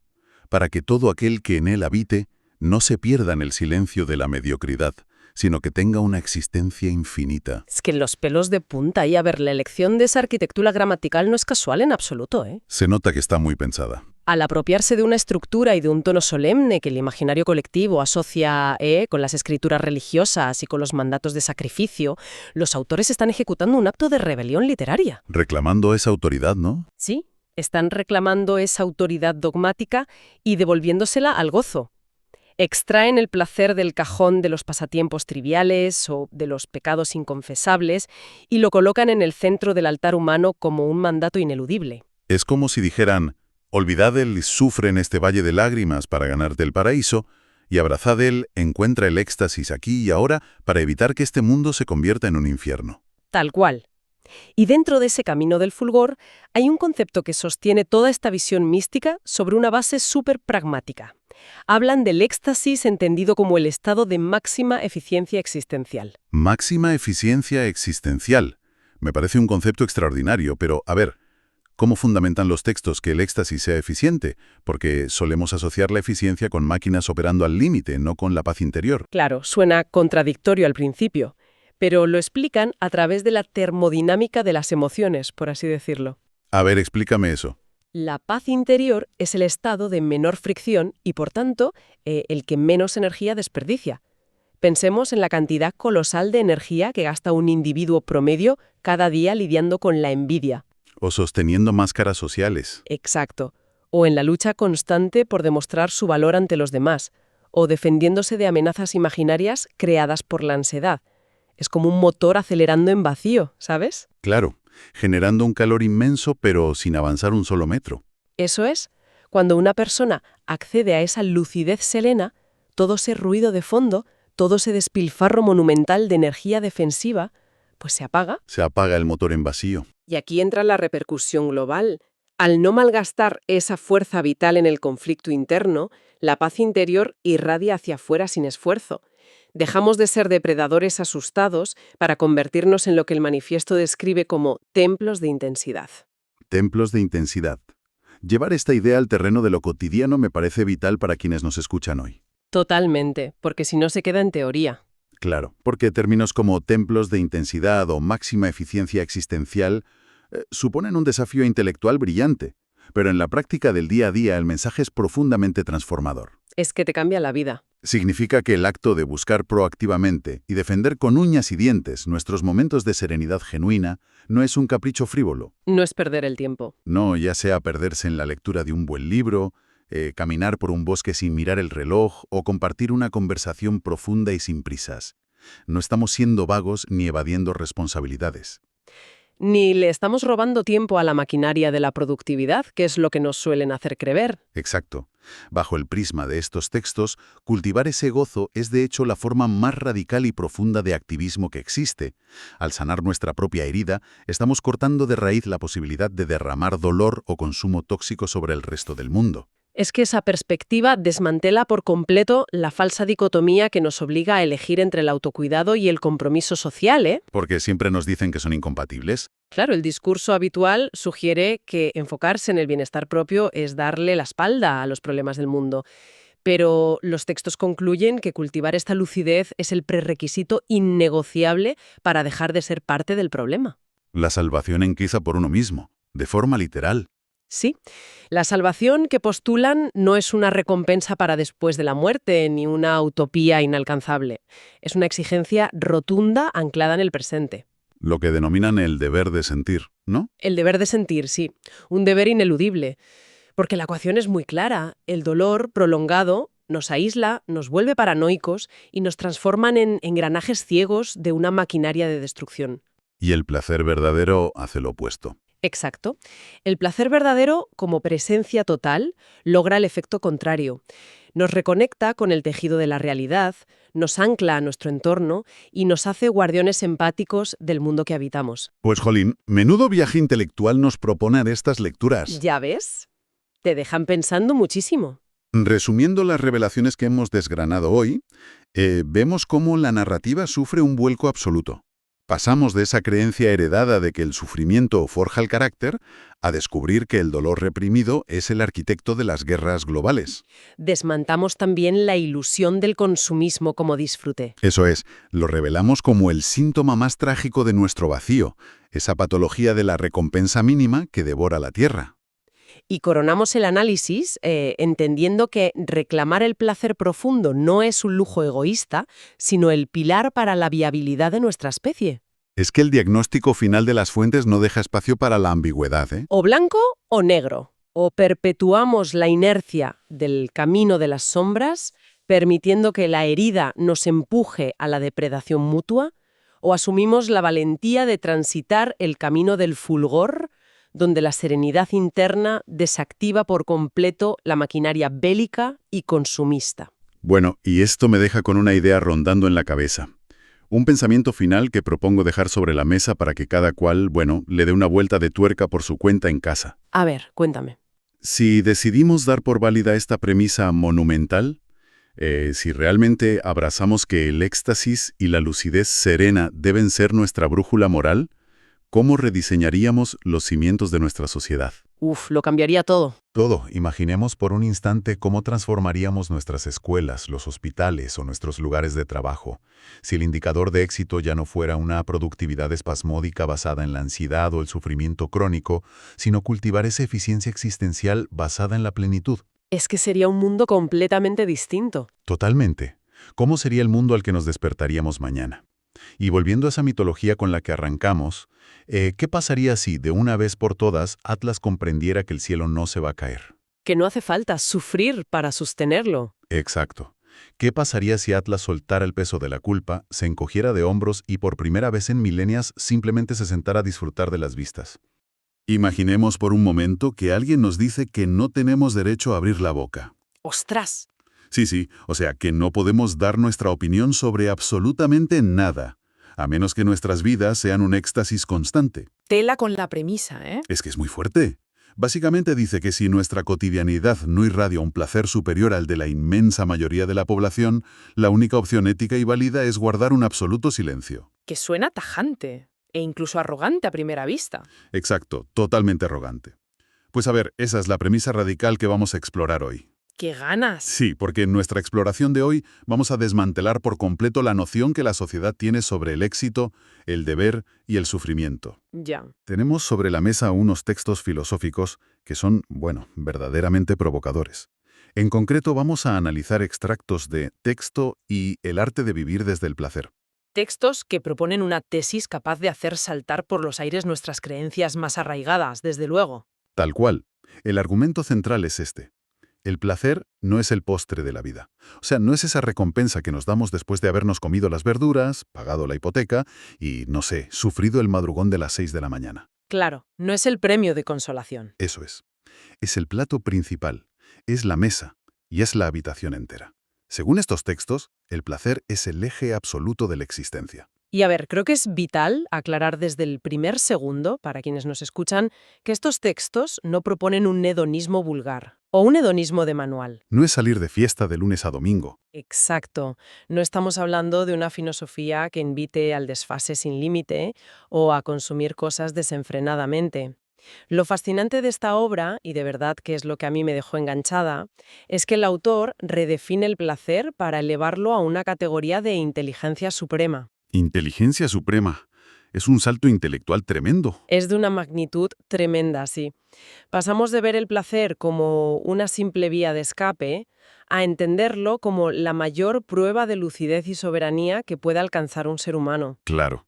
para que todo aquel que en él habite no se pierda en el silencio de la mediocridad, sino que tenga una existencia infinita. Es que los pelos de punta y a ver, la elección de esa arquitectura gramatical no es casual en absoluto, ¿eh? Se nota que está muy pensada. Al apropiarse de una estructura y de un tono solemne que el imaginario colectivo asocia con las escrituras religiosas y con los mandatos de sacrificio, los autores están ejecutando un acto de rebelión literaria. Reclamando esa autoridad, ¿no? Sí, están reclamando esa autoridad dogmática y devolviéndosela al gozo. Extraen el placer del cajón de los pasatiempos triviales o de los pecados inconfesables y lo colocan en el centro del altar humano como un mandato ineludible. Es como si dijeran, olvidad el sufre en este valle de lágrimas para ganarte el paraíso, y abrazad él, encuentra el éxtasis aquí y ahora para evitar que este mundo se convierta en un infierno. Tal cual. Y dentro de ese camino del fulgor hay un concepto que sostiene toda esta visión mística sobre una base súper pragmática. Hablan del éxtasis entendido como el estado de máxima eficiencia existencial. Máxima eficiencia existencial. Me parece un concepto extraordinario, pero, a ver, ¿cómo fundamentan los textos que el éxtasis sea eficiente? Porque solemos asociar la eficiencia con máquinas operando al límite, no con la paz interior. Claro, suena contradictorio al principio, pero lo explican a través de la termodinámica de las emociones, por así decirlo. A ver, explícame eso. La paz interior es el estado de menor fricción y, por tanto, el que menos energía desperdicia. Pensemos en la cantidad colosal de energía que gasta un individuo promedio cada día lidiando con la envidia. O sosteniendo máscaras sociales. Exacto. O en la lucha constante por demostrar su valor ante los demás, o defendiéndose de amenazas imaginarias creadas por la ansiedad. Es como un motor acelerando en vacío, ¿sabes? Claro, generando un calor inmenso pero sin avanzar un solo metro. Eso es, cuando una persona accede a esa lucidez serena, todo ese ruido de fondo, todo ese despilfarro monumental de energía defensiva, pues se apaga. Se apaga el motor en vacío. Y aquí entra la repercusión global. Al no malgastar esa fuerza vital en el conflicto interno, la paz interior irradia hacia afuera sin esfuerzo. Dejamos de ser depredadores asustados para convertirnos en lo que el manifiesto describe como templos de intensidad. Templos de intensidad. Llevar esta idea al terreno de lo cotidiano me parece vital para quienes nos escuchan hoy. Totalmente, porque si no se queda en teoría. Claro, porque términos como templos de intensidad o máxima eficiencia existencial suponen un desafío intelectual brillante, pero en la práctica del día a día el mensaje es profundamente transformador. Es que te cambia la vida. Significa que el acto de buscar proactivamente y defender con uñas y dientes nuestros momentos de serenidad genuina no es un capricho frívolo. No es perder el tiempo. No, ya sea perderse en la lectura de un buen libro, caminar por un bosque sin mirar el reloj o compartir una conversación profunda y sin prisas. No estamos siendo vagos ni evadiendo responsabilidades. Ni le estamos robando tiempo a la maquinaria de la productividad, que es lo que nos suelen hacer creer. Exacto. Bajo el prisma de estos textos, cultivar ese gozo es de hecho la forma más radical y profunda de activismo que existe. Al sanar nuestra propia herida, estamos cortando de raíz la posibilidad de derramar dolor o consumo tóxico sobre el resto del mundo. Es que esa perspectiva desmantela por completo la falsa dicotomía que nos obliga a elegir entre el autocuidado y el compromiso social, ¿eh? Porque siempre nos dicen que son incompatibles. Claro, el discurso habitual sugiere que enfocarse en el bienestar propio es darle la espalda a los problemas del mundo. Pero los textos concluyen que cultivar esta lucidez es el prerequisito innegociable para dejar de ser parte del problema. La salvación empieza por uno mismo, de forma literal. Sí, la salvación que postulan no es una recompensa para después de la muerte ni una utopía inalcanzable. Es una exigencia rotunda anclada en el presente. Lo que denominan el deber de sentir, ¿no? El deber de sentir, sí, un deber ineludible. Porque la ecuación es muy clara. El dolor prolongado nos aísla, nos vuelve paranoicos y nos transforman en engranajes ciegos de una maquinaria de destrucción. Y el placer verdadero hace lo opuesto. Exacto. El placer verdadero, como presencia total, logra el efecto contrario. Nos reconecta con el tejido de la realidad, nos ancla a nuestro entorno y nos hace guardianes empáticos del mundo que habitamos. Pues jolín, menudo viaje intelectual nos proponen estas lecturas. ¿Ya ves? Te dejan pensando muchísimo. Resumiendo las revelaciones que hemos desgranado hoy, vemos cómo la narrativa sufre un vuelco absoluto. Pasamos de esa creencia heredada de que el sufrimiento forja el carácter a descubrir que el dolor reprimido es el arquitecto de las guerras globales. Desmantamos también la ilusión del consumismo como disfrute. Eso es, lo revelamos como el síntoma más trágico de nuestro vacío, esa patología de la recompensa mínima que devora la tierra. Y coronamos el análisis entendiendo que reclamar el placer profundo no es un lujo egoísta, sino el pilar para la viabilidad de nuestra especie. Es que el diagnóstico final de las fuentes no deja espacio para la ambigüedad, ¿eh? O blanco o negro. O perpetuamos la inercia del camino de las sombras, permitiendo que la herida nos empuje a la depredación mutua, o asumimos la valentía de transitar el camino del fulgor, donde la serenidad interna desactiva por completo la maquinaria bélica y consumista. Bueno, y esto me deja con una idea rondando en la cabeza. Un pensamiento final que propongo dejar sobre la mesa para que cada cual, le dé una vuelta de tuerca por su cuenta en casa. A ver, cuéntame. Si decidimos dar por válida esta premisa monumental, si realmente abrazamos que el éxtasis y la lucidez serena deben ser nuestra brújula moral, ¿cómo rediseñaríamos los cimientos de nuestra sociedad? Lo cambiaría todo. Todo. Imaginemos por un instante cómo transformaríamos nuestras escuelas, los hospitales o nuestros lugares de trabajo. Si el indicador de éxito ya no fuera una productividad espasmódica basada en la ansiedad o el sufrimiento crónico, sino cultivar esa eficiencia existencial basada en la plenitud. Es que sería un mundo completamente distinto. Totalmente. ¿Cómo sería el mundo al que nos despertaríamos mañana? Y volviendo a esa mitología con la que arrancamos, ¿qué pasaría si, de una vez por todas, Atlas comprendiera que el cielo no se va a caer? Que no hace falta sufrir para sostenerlo. Exacto. ¿Qué pasaría si Atlas soltara el peso de la culpa, se encogiera de hombros y por primera vez en milenias simplemente se sentara a disfrutar de las vistas? Imaginemos por un momento que alguien nos dice que no tenemos derecho a abrir la boca. ¡Ostras! Sí, o sea, que no podemos dar nuestra opinión sobre absolutamente nada, a menos que nuestras vidas sean un éxtasis constante. Tela con la premisa, ¿eh? Es que es muy fuerte. Básicamente dice que si nuestra cotidianidad no irradia un placer superior al de la inmensa mayoría de la población, la única opción ética y válida es guardar un absoluto silencio. Que suena tajante e incluso arrogante a primera vista. Exacto, totalmente arrogante. Pues a ver, esa es la premisa radical que vamos a explorar hoy. ¡Qué ganas! Sí, porque en nuestra exploración de hoy vamos a desmantelar por completo la noción que la sociedad tiene sobre el éxito, el deber y el sufrimiento. Ya. Tenemos sobre la mesa unos textos filosóficos que son, verdaderamente provocadores. En concreto vamos a analizar extractos de Texto y El arte de vivir desde el placer. Textos que proponen una tesis capaz de hacer saltar por los aires nuestras creencias más arraigadas, desde luego. Tal cual. El argumento central es este. El placer no es el postre de la vida. O sea, no es esa recompensa que nos damos después de habernos comido las verduras, pagado la hipoteca y, sufrido el madrugón de las 6 de la mañana. Claro, no es el premio de consolación. Eso es. Es el plato principal, es la mesa y es la habitación entera. Según estos textos, el placer es el eje absoluto de la existencia. Y a ver, creo que es vital aclarar desde el primer segundo, para quienes nos escuchan, que estos textos no proponen un hedonismo vulgar o un hedonismo de manual. No es salir de fiesta de lunes a domingo. Exacto. No estamos hablando de una filosofía que invite al desfase sin límite o a consumir cosas desenfrenadamente. Lo fascinante de esta obra, y de verdad que es lo que a mí me dejó enganchada, es que el autor redefine el placer para elevarlo a una categoría de inteligencia suprema. Inteligencia suprema. Es un salto intelectual tremendo. Es de una magnitud tremenda, sí. Pasamos de ver el placer como una simple vía de escape a entenderlo como la mayor prueba de lucidez y soberanía que puede alcanzar un ser humano. Claro.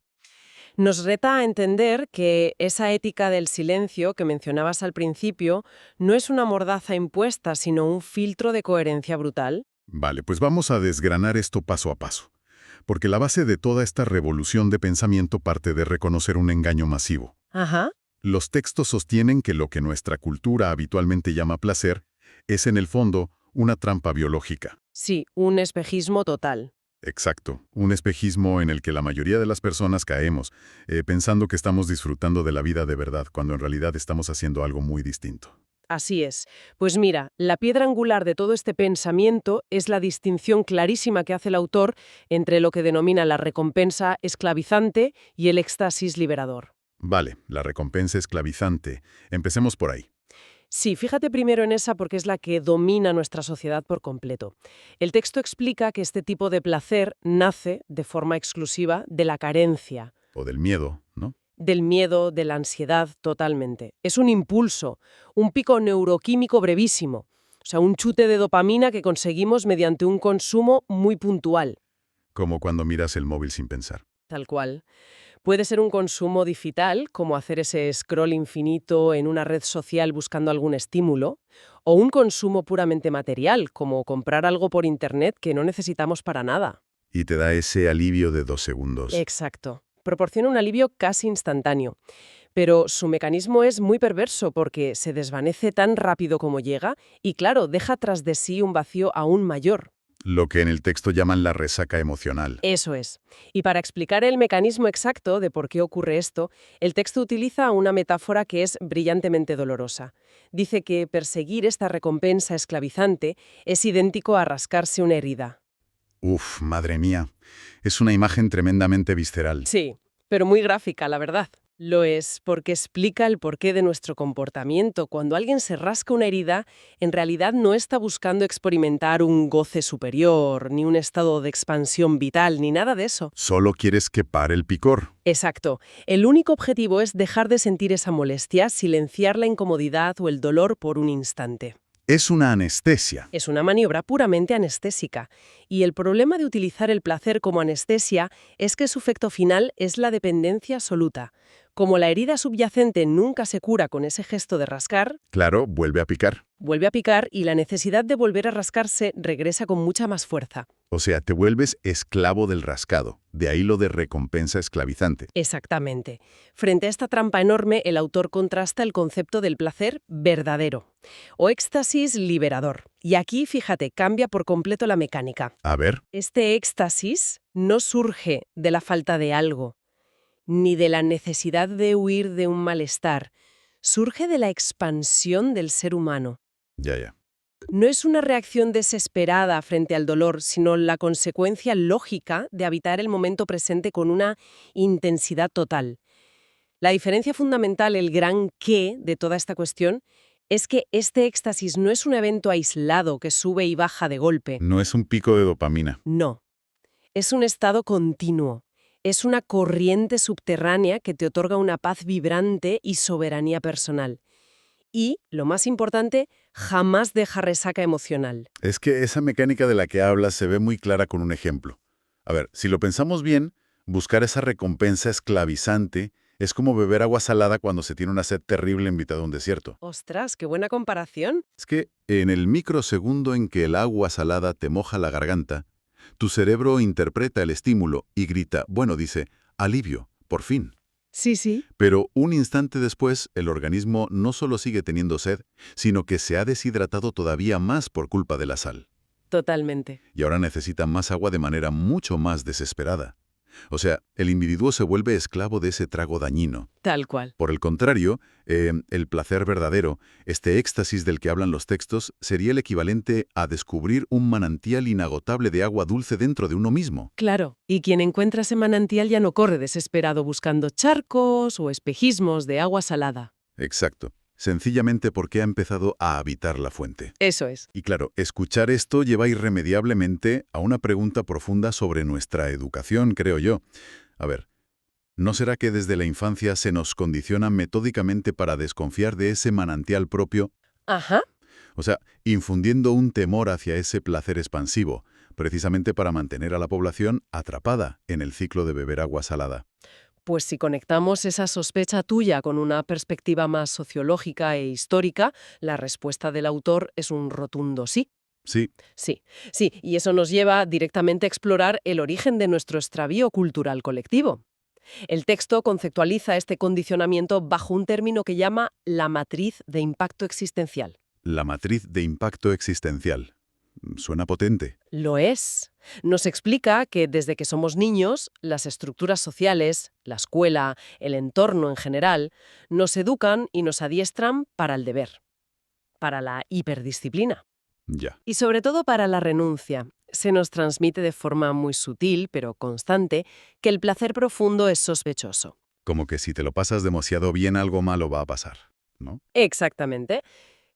Nos reta a entender que esa ética del silencio que mencionabas al principio no es una mordaza impuesta, sino un filtro de coherencia brutal. Vale, pues vamos a desgranar esto paso a paso. Porque la base de toda esta revolución de pensamiento parte de reconocer un engaño masivo. Ajá. Los textos sostienen que lo que nuestra cultura habitualmente llama placer es en el fondo una trampa biológica. Sí, un espejismo total. Exacto, un espejismo en el que la mayoría de las personas caemos, pensando que estamos disfrutando de la vida de verdad, cuando en realidad estamos haciendo algo muy distinto. Así es. Pues mira, la piedra angular de todo este pensamiento es la distinción clarísima que hace el autor entre lo que denomina la recompensa esclavizante y el éxtasis liberador. Vale, la recompensa esclavizante. Empecemos por ahí. Sí, fíjate primero en esa porque es la que domina nuestra sociedad por completo. El texto explica que este tipo de placer nace, de forma exclusiva, de la carencia, O del miedo, ¿no? del miedo, de la ansiedad, totalmente. Es un impulso, un pico neuroquímico brevísimo, o sea, un chute de dopamina que conseguimos mediante un consumo muy puntual, Como cuando miras el móvil sin pensar. tal cual. Puede ser un consumo digital, como hacer ese scroll infinito en una red social buscando algún estímulo, o un consumo puramente material, como comprar algo por Internet que no necesitamos para nada. Y te da ese alivio de 2 segundos. Exacto. Proporciona un alivio casi instantáneo. Pero su mecanismo es muy perverso porque se desvanece tan rápido como llega y, claro, deja tras de sí un vacío aún mayor. Lo que en el texto llaman la resaca emocional. Eso es. Y para explicar el mecanismo exacto de por qué ocurre esto, el texto utiliza una metáfora que es brillantemente dolorosa. Dice que perseguir esta recompensa esclavizante es idéntico a rascarse una herida. Uf, madre mía. Es una imagen tremendamente visceral. Sí, pero muy gráfica, la verdad. Lo es porque explica el porqué de nuestro comportamiento. Cuando alguien se rasca una herida, en realidad no está buscando experimentar un goce superior, ni un estado de expansión vital, ni nada de eso. Solo quieres que pare el picor. Exacto. El único objetivo es dejar de sentir esa molestia, silenciar la incomodidad o el dolor por un instante. Es una anestesia. Es una maniobra puramente anestésica. Y el problema de utilizar el placer como anestesia es que su efecto final es la dependencia absoluta. Como la herida subyacente nunca se cura con ese gesto de rascar, Claro, vuelve a picar. vuelve a picar y la necesidad de volver a rascarse regresa con mucha más fuerza. O sea, te vuelves esclavo del rascado. De ahí lo de recompensa esclavizante. Exactamente. Frente a esta trampa enorme, el autor contrasta el concepto del placer verdadero o éxtasis liberador. Y aquí, fíjate, cambia por completo la mecánica. A ver, Este éxtasis no surge de la falta de algo, ni de la necesidad de huir de un malestar. Surge de la expansión del ser humano. ya. No es una reacción desesperada frente al dolor, sino la consecuencia lógica de habitar el momento presente con una intensidad total. La diferencia fundamental, el gran qué de toda esta cuestión, es que este éxtasis no es un evento aislado que sube y baja de golpe. No es un pico de dopamina. No. Es un estado continuo. Es una corriente subterránea que te otorga una paz vibrante y soberanía personal. Y, lo más importante, jamás deja resaca emocional. Es que esa mecánica de la que hablas se ve muy clara con un ejemplo. A ver, si lo pensamos bien, buscar esa recompensa esclavizante es como beber agua salada cuando se tiene una sed terrible en mitad de un desierto. ¡Ostras, qué buena comparación! Es que en el microsegundo en que el agua salada te moja la garganta, tu cerebro interpreta el estímulo y grita, bueno, dice, alivio, por fin. Sí, sí. Pero un instante después, el organismo no solo sigue teniendo sed, sino que se ha deshidratado todavía más por culpa de la sal. Totalmente. Y ahora necesita más agua de manera mucho más desesperada. O sea, el individuo se vuelve esclavo de ese trago dañino. Tal cual. Por el contrario, el placer verdadero, este éxtasis del que hablan los textos, sería el equivalente a descubrir un manantial inagotable de agua dulce dentro de uno mismo. Claro. Y quien encuentra ese manantial ya no corre desesperado buscando charcos o espejismos de agua salada. Exacto. Sencillamente porque ha empezado a habitar la fuente. Eso es. Y claro, escuchar esto lleva irremediablemente a una pregunta profunda sobre nuestra educación, creo yo. A ver, ¿no será que desde la infancia se nos condiciona metódicamente para desconfiar de ese manantial propio? Ajá. O sea, infundiendo un temor hacia ese placer expansivo, precisamente para mantener a la población atrapada en el ciclo de beber agua salada. Pues si conectamos esa sospecha tuya con una perspectiva más sociológica e histórica, la respuesta del autor es un rotundo sí. Sí, Sí, sí, y eso nos lleva directamente a explorar el origen de nuestro extravío cultural colectivo. El texto conceptualiza este condicionamiento bajo un término que llama la matriz de impacto existencial. La matriz de impacto existencial. Suena potente. Lo es. Nos explica que desde que somos niños, las estructuras sociales, la escuela, el entorno en general, nos educan y nos adiestran para el deber, para la hiperdisciplina Ya. y sobre todo para la renuncia. Se nos transmite de forma muy sutil, pero constante, que el placer profundo es sospechoso. Como que si te lo pasas demasiado bien, algo malo va a pasar, ¿no? Exactamente.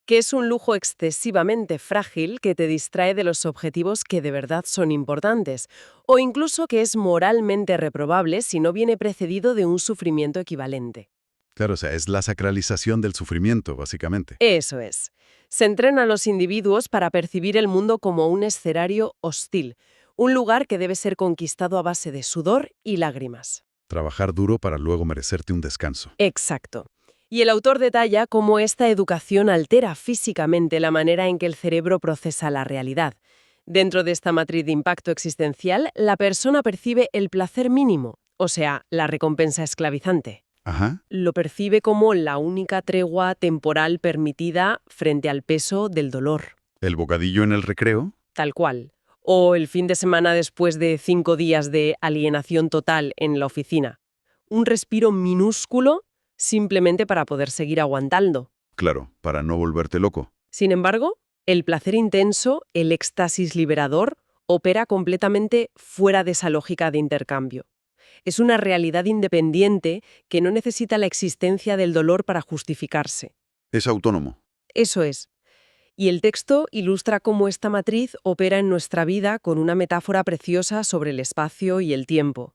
Que es un lujo excesivamente frágil que te distrae de los objetivos que de verdad son importantes, o incluso que es moralmente reprobable si no viene precedido de un sufrimiento equivalente. Claro, o sea, es la sacralización del sufrimiento, básicamente. Eso es. Se entrena a los individuos para percibir el mundo como un escenario hostil, un lugar que debe ser conquistado a base de sudor y lágrimas. Trabajar duro para luego merecerte un descanso. Exacto. Y el autor detalla cómo esta educación altera físicamente la manera en que el cerebro procesa la realidad. Dentro de esta matriz de impacto existencial, la persona percibe el placer mínimo, o sea, la recompensa esclavizante. Ajá. Lo percibe como la única tregua temporal permitida frente al peso del dolor, El bocadillo en el recreo. tal cual. O el fin de semana después de 5 días de alienación total en la oficina. Un respiro minúsculo simplemente para poder seguir aguantando. Claro, para no volverte loco. Sin embargo, el placer intenso, el éxtasis liberador, opera completamente fuera de esa lógica de intercambio. Es una realidad independiente que no necesita la existencia del dolor para justificarse. Es autónomo. Eso es. Y el texto ilustra cómo esta matriz opera en nuestra vida con una metáfora preciosa sobre el espacio y el tiempo.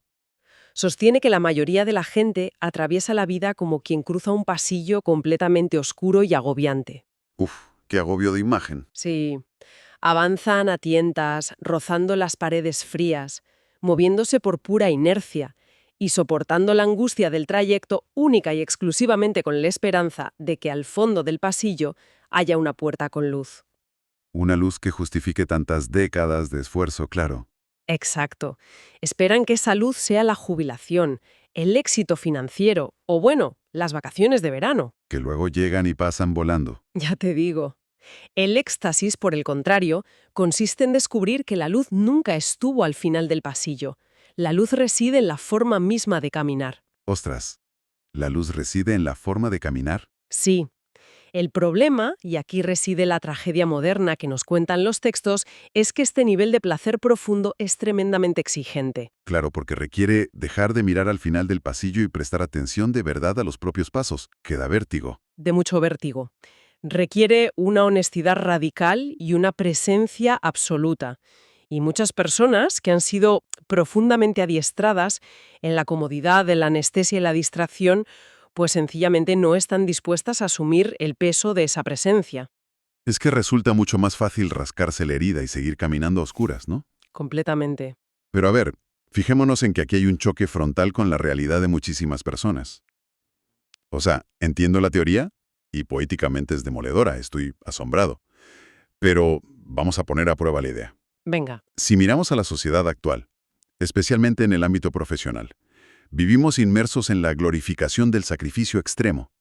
Sostiene que la mayoría de la gente atraviesa la vida como quien cruza un pasillo completamente oscuro y agobiante. Uf, qué agobio de imagen. Sí, avanzan a tientas, rozando las paredes frías, moviéndose por pura inercia y soportando la angustia del trayecto única y exclusivamente con la esperanza de que al fondo del pasillo haya una puerta con luz. Una luz que justifique tantas décadas de esfuerzo, claro. Exacto. Esperan que esa luz sea la jubilación, el éxito financiero o, bueno, las vacaciones de verano. Que luego llegan y pasan volando. Ya te digo. El éxtasis, por el contrario, consiste en descubrir que la luz nunca estuvo al final del pasillo. La luz reside en la forma misma de caminar. Ostras, ¿la luz reside en la forma de caminar? Sí. El problema, y aquí reside la tragedia moderna que nos cuentan los textos, es que este nivel de placer profundo es tremendamente exigente. Claro, porque requiere dejar de mirar al final del pasillo y prestar atención de verdad a los propios pasos, que da vértigo. De mucho vértigo. Requiere una honestidad radical y una presencia absoluta. Y muchas personas que han sido profundamente adiestradas en la comodidad de la anestesia y la distracción, pues sencillamente no están dispuestas a asumir el peso de esa presencia. Es que resulta mucho más fácil rascarse la herida y seguir caminando a oscuras, ¿no? Completamente. Pero a ver, fijémonos en que aquí hay un choque frontal con la realidad de muchísimas personas. O sea, entiendo la teoría y poéticamente es demoledora, estoy asombrado. Pero vamos a poner a prueba la idea. Venga. Si miramos a la sociedad actual, especialmente en el ámbito profesional, vivimos inmersos en la glorificación del sacrificio extremo.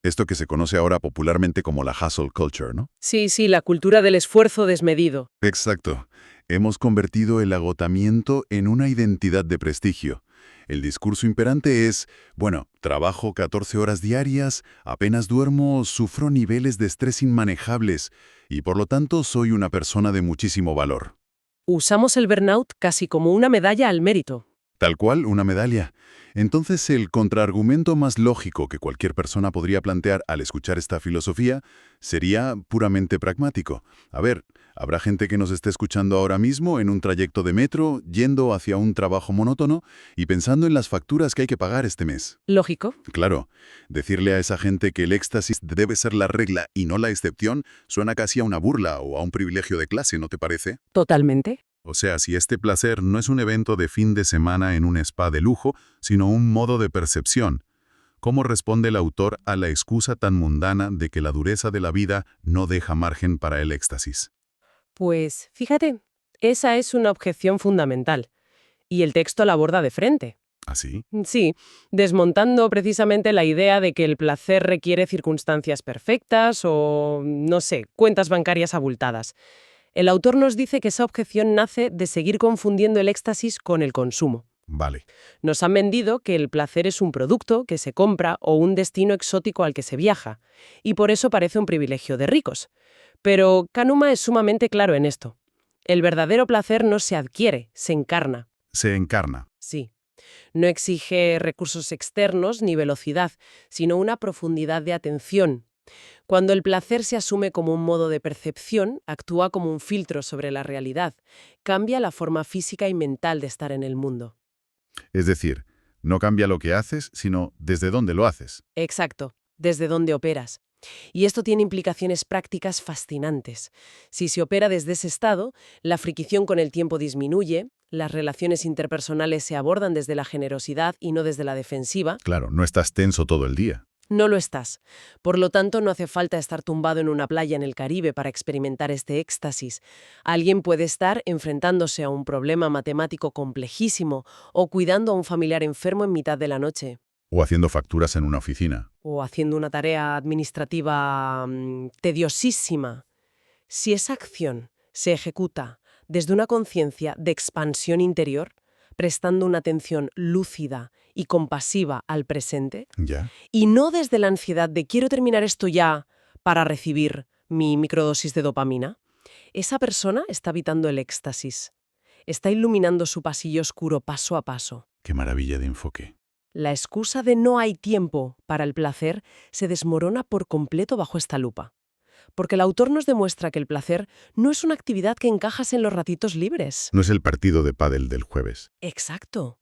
Esto que se conoce ahora popularmente como la hustle culture, ¿no? Sí, la cultura del esfuerzo desmedido. Exacto. Hemos convertido el agotamiento en una identidad de prestigio. El discurso imperante es, bueno, trabajo 14 horas diarias, apenas duermo, sufro niveles de estrés inmanejables y por lo tanto soy una persona de muchísimo valor. Usamos el burnout casi como una medalla al mérito. Tal cual, una medalla. Entonces, el contraargumento más lógico que cualquier persona podría plantear al escuchar esta filosofía sería puramente pragmático. A ver, habrá gente que nos esté escuchando ahora mismo en un trayecto de metro, yendo hacia un trabajo monótono y pensando en las facturas que hay que pagar este mes. Lógico. Claro, decirle a esa gente que el éxtasis debe ser la regla y no la excepción suena casi a una burla o a un privilegio de clase, ¿no te parece? Totalmente. O sea, si este placer no es un evento de fin de semana en un spa de lujo, sino un modo de percepción, ¿cómo responde el autor a la excusa tan mundana de que la dureza de la vida no deja margen para el éxtasis? Pues, fíjate, esa es una objeción fundamental. Y el texto la aborda de frente. ¿Así? Sí, desmontando precisamente la idea de que el placer requiere circunstancias perfectas o, no sé, cuentas bancarias abultadas. El autor nos dice que esa objeción nace de seguir confundiendo el éxtasis con el consumo. Vale. Nos han vendido que el placer es un producto que se compra o un destino exótico al que se viaja, y por eso parece un privilegio de ricos. Pero Kanuma es sumamente claro en esto. El verdadero placer no se adquiere, se encarna. Se encarna. Sí. No exige recursos externos ni velocidad, sino una profundidad de atención. Cuando el placer se asume como un modo de percepción, actúa como un filtro sobre la realidad, cambia la forma física y mental de estar en el mundo. Es decir, no cambia lo que haces, sino desde dónde lo haces. Exacto, desde dónde operas. Y esto tiene implicaciones prácticas fascinantes. Si se opera desde ese estado, la fricción con el tiempo disminuye, las relaciones interpersonales se abordan desde la generosidad y no desde la defensiva. Claro, no estás tenso todo el día. No lo estás. Por lo tanto, no hace falta estar tumbado en una playa en el Caribe para experimentar este éxtasis. Alguien puede estar enfrentándose a un problema matemático complejísimo o cuidando a un familiar enfermo en mitad de la noche. O haciendo facturas en una oficina. O haciendo una tarea administrativa tediosísima. Si esa acción se ejecuta desde una conciencia de expansión interior, prestando una atención lúcida y compasiva al presente, ¿Ya? y no desde la ansiedad de quiero terminar esto ya para recibir mi microdosis de dopamina, esa persona está habitando el éxtasis. Está iluminando su pasillo oscuro paso a paso. Qué maravilla de enfoque. La excusa de no hay tiempo para el placer se desmorona por completo bajo esta lupa. Porque el autor nos demuestra que el placer no es una actividad que encajas en los ratitos libres. No es el partido de pádel del jueves. Exacto.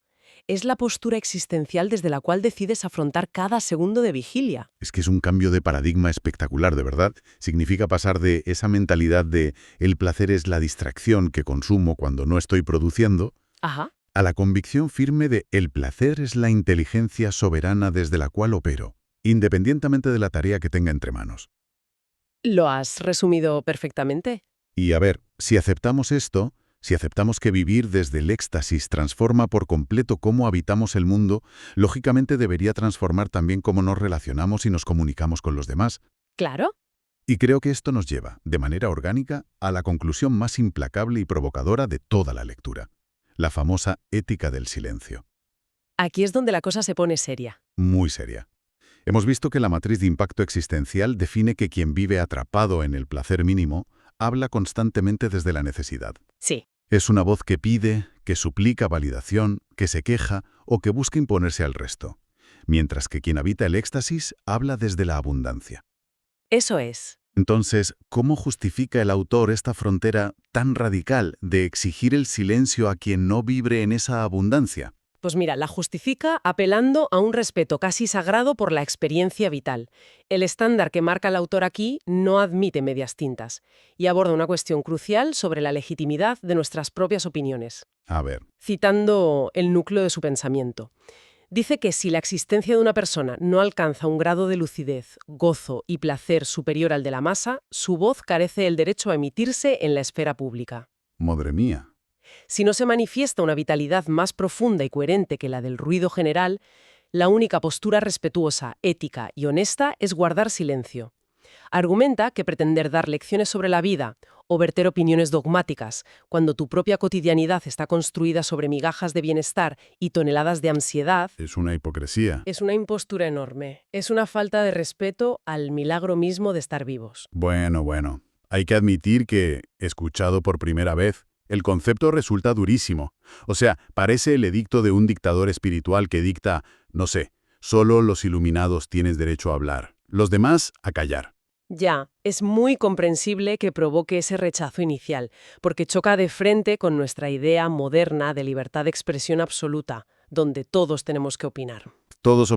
Es la postura existencial desde la cual decides afrontar cada segundo de vigilia. Es que es un cambio de paradigma espectacular, de verdad. Significa pasar de esa mentalidad de el placer es la distracción que consumo cuando no estoy produciendo, Ajá. a la convicción firme de el placer es la inteligencia soberana desde la cual opero, independientemente de la tarea que tenga entre manos. Lo has resumido perfectamente. Y a ver, si aceptamos esto, si aceptamos que vivir desde el éxtasis transforma por completo cómo habitamos el mundo, lógicamente debería transformar también cómo nos relacionamos y nos comunicamos con los demás. Claro. Y creo que esto nos lleva, de manera orgánica, a la conclusión más implacable y provocadora de toda la lectura. La famosa ética del silencio. Aquí es donde la cosa se pone seria. Muy seria. Hemos visto que la matriz de impacto existencial define que quien vive atrapado en el placer mínimo habla constantemente desde la necesidad. Sí. Es una voz que pide, que suplica validación, que se queja o que busca imponerse al resto. Mientras que quien habita el éxtasis habla desde la abundancia. Eso es. Entonces, ¿cómo justifica el autor esta frontera tan radical de exigir el silencio a quien no vibre en esa abundancia? Pues mira, la justifica apelando a un respeto casi sagrado por la experiencia vital. El estándar que marca el autor aquí no admite medias tintas y aborda una cuestión crucial sobre la legitimidad de nuestras propias opiniones. A ver, Citando el núcleo de su pensamiento. Dice que si la existencia de una persona no alcanza un grado de lucidez, gozo y placer superior al de la masa, su voz carece del derecho a emitirse en la esfera pública. madre mía. Si no se manifiesta una vitalidad más profunda y coherente que la del ruido general, la única postura respetuosa, ética y honesta es guardar silencio. Argumenta que pretender dar lecciones sobre la vida o verter opiniones dogmáticas, cuando tu propia cotidianidad está construida sobre migajas de bienestar y toneladas de ansiedad, Es una hipocresía. es una impostura enorme. Es una falta de respeto al milagro mismo de estar vivos. Bueno. Hay que admitir que, escuchado por primera vez, el concepto resulta durísimo. O sea, parece el edicto de un dictador espiritual que dicta, no sé, solo los iluminados tienen derecho a hablar, los demás a callar. Ya, es muy comprensible que provoque ese rechazo inicial, porque choca de frente con nuestra idea moderna de libertad de expresión absoluta, donde todos tenemos que opinar. Todos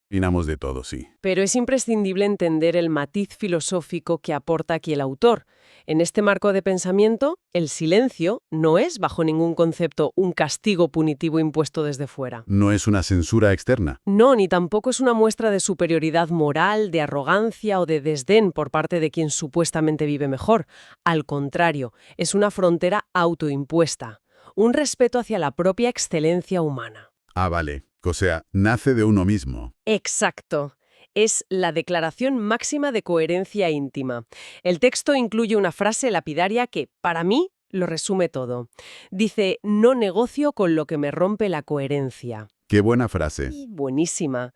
opinamos de todo, sí. Pero es imprescindible entender el matiz filosófico que aporta aquí el autor. En este marco de pensamiento, el silencio no es, bajo ningún concepto, un castigo punitivo impuesto desde fuera. No es una censura externa. No, ni tampoco es una muestra de superioridad moral, de arrogancia o de desdén por parte de quien supuestamente vive mejor. Al contrario, es una frontera autoimpuesta. un respeto hacia la propia excelencia humana. Ah, vale. O sea, nace de uno mismo. Exacto. Es la declaración máxima de coherencia íntima. El texto incluye una frase lapidaria que, para mí, lo resume todo. Dice, no negocio con lo que me rompe la coherencia. Qué buena frase. Buenísima.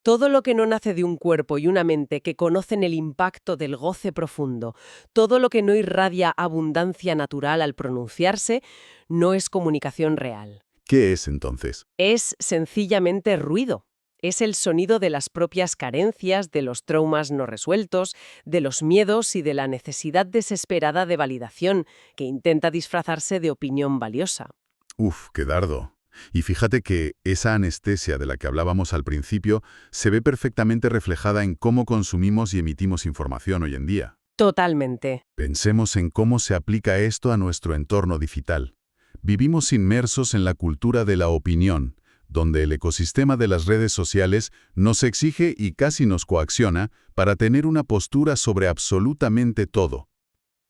Todo lo que no nace de un cuerpo y una mente que conocen el impacto del goce profundo, todo lo que no irradia abundancia natural al pronunciarse, no es comunicación real. ¿Qué es entonces? Es sencillamente ruido. Es el sonido de las propias carencias, de los traumas no resueltos, de los miedos y de la necesidad desesperada de validación que intenta disfrazarse de opinión valiosa. Uf, qué dardo. Y fíjate que esa anestesia de la que hablábamos al principio se ve perfectamente reflejada en cómo consumimos y emitimos información hoy en día. Totalmente. Pensemos en cómo se aplica esto a nuestro entorno digital. Vivimos inmersos en la cultura de la opinión, donde el ecosistema de las redes sociales nos exige y casi nos coacciona para tener una postura sobre absolutamente todo.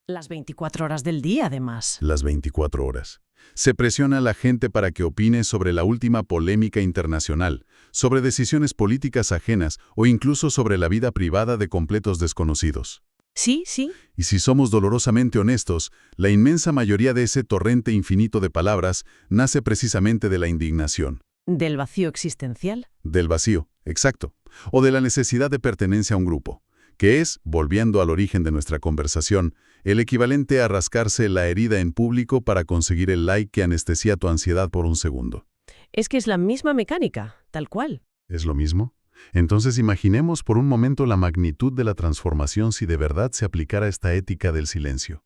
Las 24 horas del día, además. Las 24 horas. Se presiona a la gente para que opine sobre la última polémica internacional, sobre decisiones políticas ajenas o incluso sobre la vida privada de completos desconocidos. Sí, sí. Y si somos dolorosamente honestos, la inmensa mayoría de ese torrente infinito de palabras nace precisamente de la indignación. Del vacío existencial. Del vacío, exacto. O de la necesidad de pertenencia a un grupo, que es, volviendo al origen de nuestra conversación, el equivalente a rascarse la herida en público para conseguir el like que anestesia tu ansiedad por un segundo. Es que es la misma mecánica, tal cual. ¿Es lo mismo? Entonces imaginemos por un momento la magnitud de la transformación si de verdad se aplicara esta ética del silencio.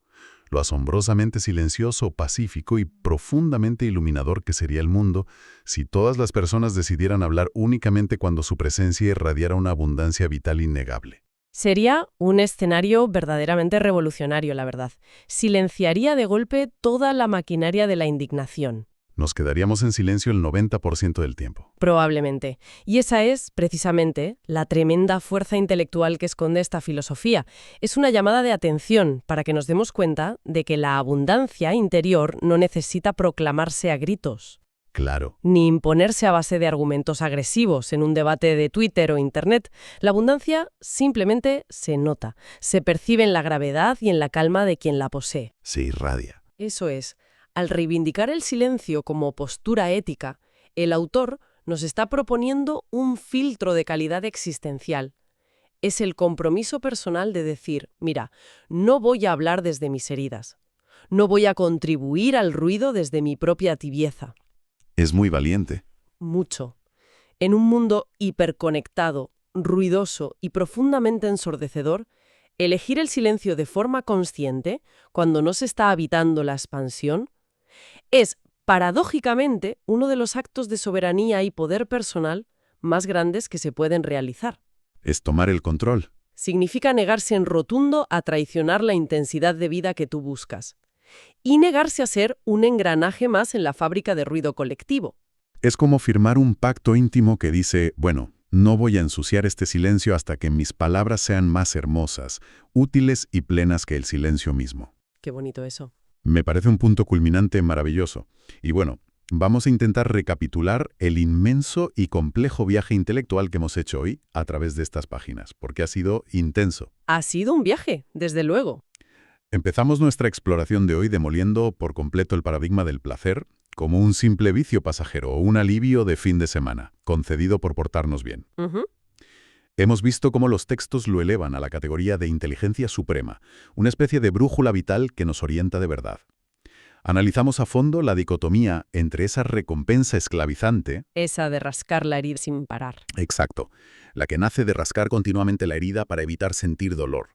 Lo asombrosamente silencioso, pacífico y profundamente iluminador que sería el mundo si todas las personas decidieran hablar únicamente cuando su presencia irradiara una abundancia vital innegable. Sería un escenario verdaderamente revolucionario, la verdad. Silenciaría de golpe toda la maquinaria de la indignación. Nos quedaríamos en silencio el 90% del tiempo. Probablemente. Y esa es, precisamente, la tremenda fuerza intelectual que esconde esta filosofía. Es una llamada de atención para que nos demos cuenta de que la abundancia interior no necesita proclamarse a gritos, Claro. ni imponerse a base de argumentos agresivos en un debate de Twitter o Internet. La abundancia simplemente se nota, se percibe en la gravedad y en la calma de quien la posee. Se irradia. Eso es. Al reivindicar el silencio como postura ética, el autor nos está proponiendo un filtro de calidad existencial. Es el compromiso personal de decir, mira, no voy a hablar desde mis heridas, no voy a contribuir al ruido desde mi propia tibieza. Es muy valiente. Mucho. En un mundo hiperconectado, ruidoso y profundamente ensordecedor, elegir el silencio de forma consciente, cuando no se está habitando la expansión, es, paradójicamente, uno de los actos de soberanía y poder personal más grandes que se pueden realizar. Es tomar el control. Significa negarse en rotundo a traicionar la intensidad de vida que tú buscas. Y negarse a ser un engranaje más en la fábrica de ruido colectivo. Es como firmar un pacto íntimo que dice, bueno, no voy a ensuciar este silencio hasta que mis palabras sean más hermosas, útiles y plenas que el silencio mismo. Qué bonito eso. Me parece un punto culminante maravilloso. Y bueno, vamos a intentar recapitular el inmenso y complejo viaje intelectual que hemos hecho hoy a través de estas páginas, porque ha sido intenso. Ha sido un viaje, desde luego. Empezamos nuestra exploración de hoy demoliendo por completo el paradigma del placer como un simple vicio pasajero o un alivio de fin de semana, concedido por portarnos bien. Hemos visto cómo los textos lo elevan a la categoría de inteligencia suprema, una especie de brújula vital que nos orienta de verdad. Analizamos a fondo la dicotomía entre esa recompensa esclavizante, Esa de rascar la herida sin parar. exacto, la que nace de rascar continuamente la herida para evitar sentir dolor,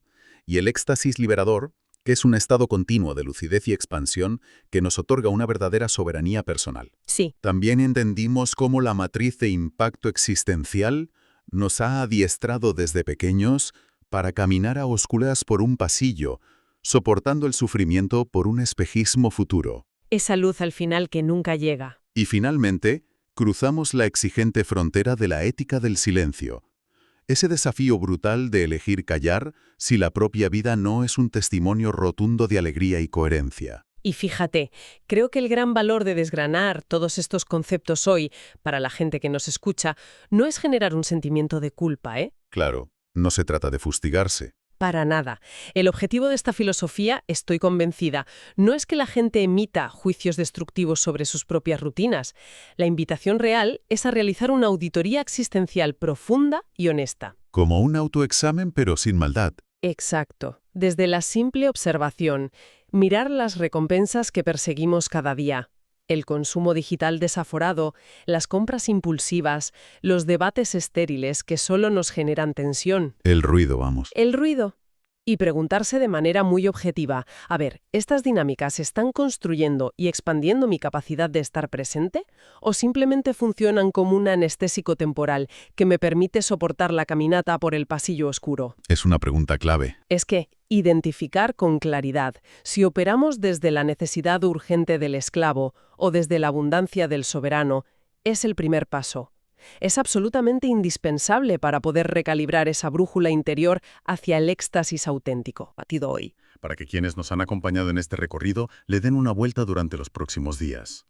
y el éxtasis liberador, que es un estado continuo de lucidez y expansión que nos otorga una verdadera soberanía personal. Sí. También entendimos cómo la matriz de impacto existencial nos ha adiestrado desde pequeños para caminar a oscuras por un pasillo, soportando el sufrimiento por un espejismo futuro. Esa luz al final que nunca llega. Y finalmente, cruzamos la exigente frontera de la ética del silencio. Ese desafío brutal de elegir callar si la propia vida no es un testimonio rotundo de alegría y coherencia. Y fíjate, creo que el gran valor de desgranar todos estos conceptos hoy, para la gente que nos escucha, no es generar un sentimiento de culpa, ¿eh? Claro, no se trata de fustigarse. Para nada. El objetivo de esta filosofía, estoy convencida, no es que la gente emita juicios destructivos sobre sus propias rutinas. La invitación real es a realizar una auditoría existencial profunda y honesta. Como un autoexamen, pero sin maldad. Exacto. Desde la simple observación, mirar las recompensas que perseguimos cada día. El consumo digital desaforado, las compras impulsivas, los debates estériles que solo nos generan tensión. El ruido, vamos. El ruido. Y preguntarse de manera muy objetiva, a ver, ¿estas dinámicas están construyendo y expandiendo mi capacidad de estar presente? ¿O simplemente funcionan como un anestésico temporal que me permite soportar la caminata por el pasillo oscuro? Es una pregunta clave. Es que identificar con claridad si operamos desde la necesidad urgente del esclavo o desde la abundancia del soberano es el primer paso. Es absolutamente indispensable para poder recalibrar esa brújula interior hacia el éxtasis auténtico, batido hoy. Para que quienes nos han acompañado en este recorrido le den una vuelta durante los próximos días.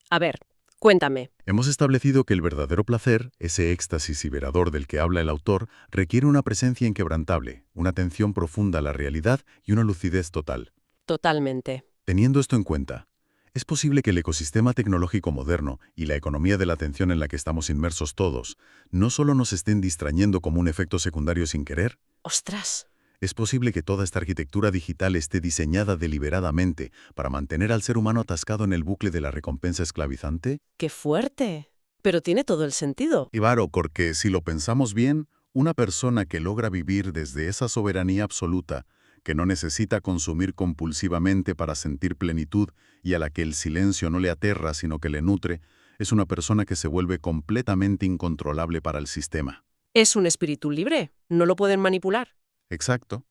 A ver, cuéntame. Hemos establecido que el verdadero placer, ese éxtasis liberador del que habla el autor, requiere una presencia inquebrantable, una atención profunda a la realidad y una lucidez total. Totalmente. Teniendo esto en cuenta, ¿es posible que el ecosistema tecnológico moderno y la economía de la atención en la que estamos inmersos todos no solo nos estén distrayendo como un efecto secundario sin querer? ¡Ostras! ¿Es posible que toda esta arquitectura digital esté diseñada deliberadamente para mantener al ser humano atascado en el bucle de la recompensa esclavizante? ¡Qué fuerte! Pero tiene todo el sentido. Claro, porque si lo pensamos bien, una persona que logra vivir desde esa soberanía absoluta, que no necesita consumir compulsivamente para sentir plenitud y a la que el silencio no le aterra sino que le nutre, es una persona que se vuelve completamente incontrolable para el sistema. Es un espíritu libre. No lo pueden manipular. Exacto.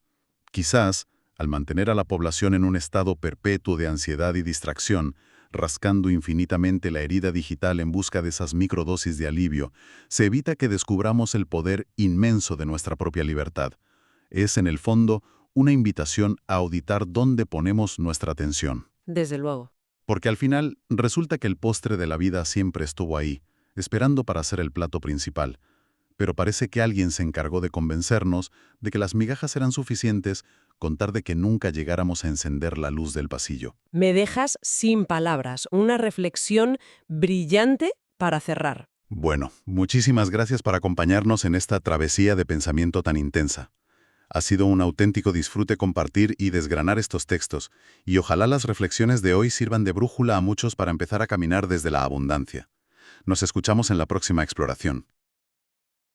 Quizás, al mantener a la población en un estado perpetuo de ansiedad y distracción, rascando infinitamente la herida digital en busca de esas microdosis de alivio, se evita que descubramos el poder inmenso de nuestra propia libertad. Es, en el fondo, una invitación a auditar dónde ponemos nuestra atención. Desde luego. Porque al final resulta que el postre de la vida siempre estuvo ahí, esperando para ser el plato principal. Pero parece que alguien se encargó de convencernos de que las migajas eran suficientes con tal de que nunca llegáramos a encender la luz del pasillo. Me dejas sin palabras. Una reflexión brillante para cerrar. Bueno, muchísimas gracias por acompañarnos en esta travesía de pensamiento tan intensa. Ha sido un auténtico disfrute compartir y desgranar estos textos, y ojalá las reflexiones de hoy sirvan de brújula a muchos para empezar a caminar desde la abundancia. Nos escuchamos en la próxima exploración.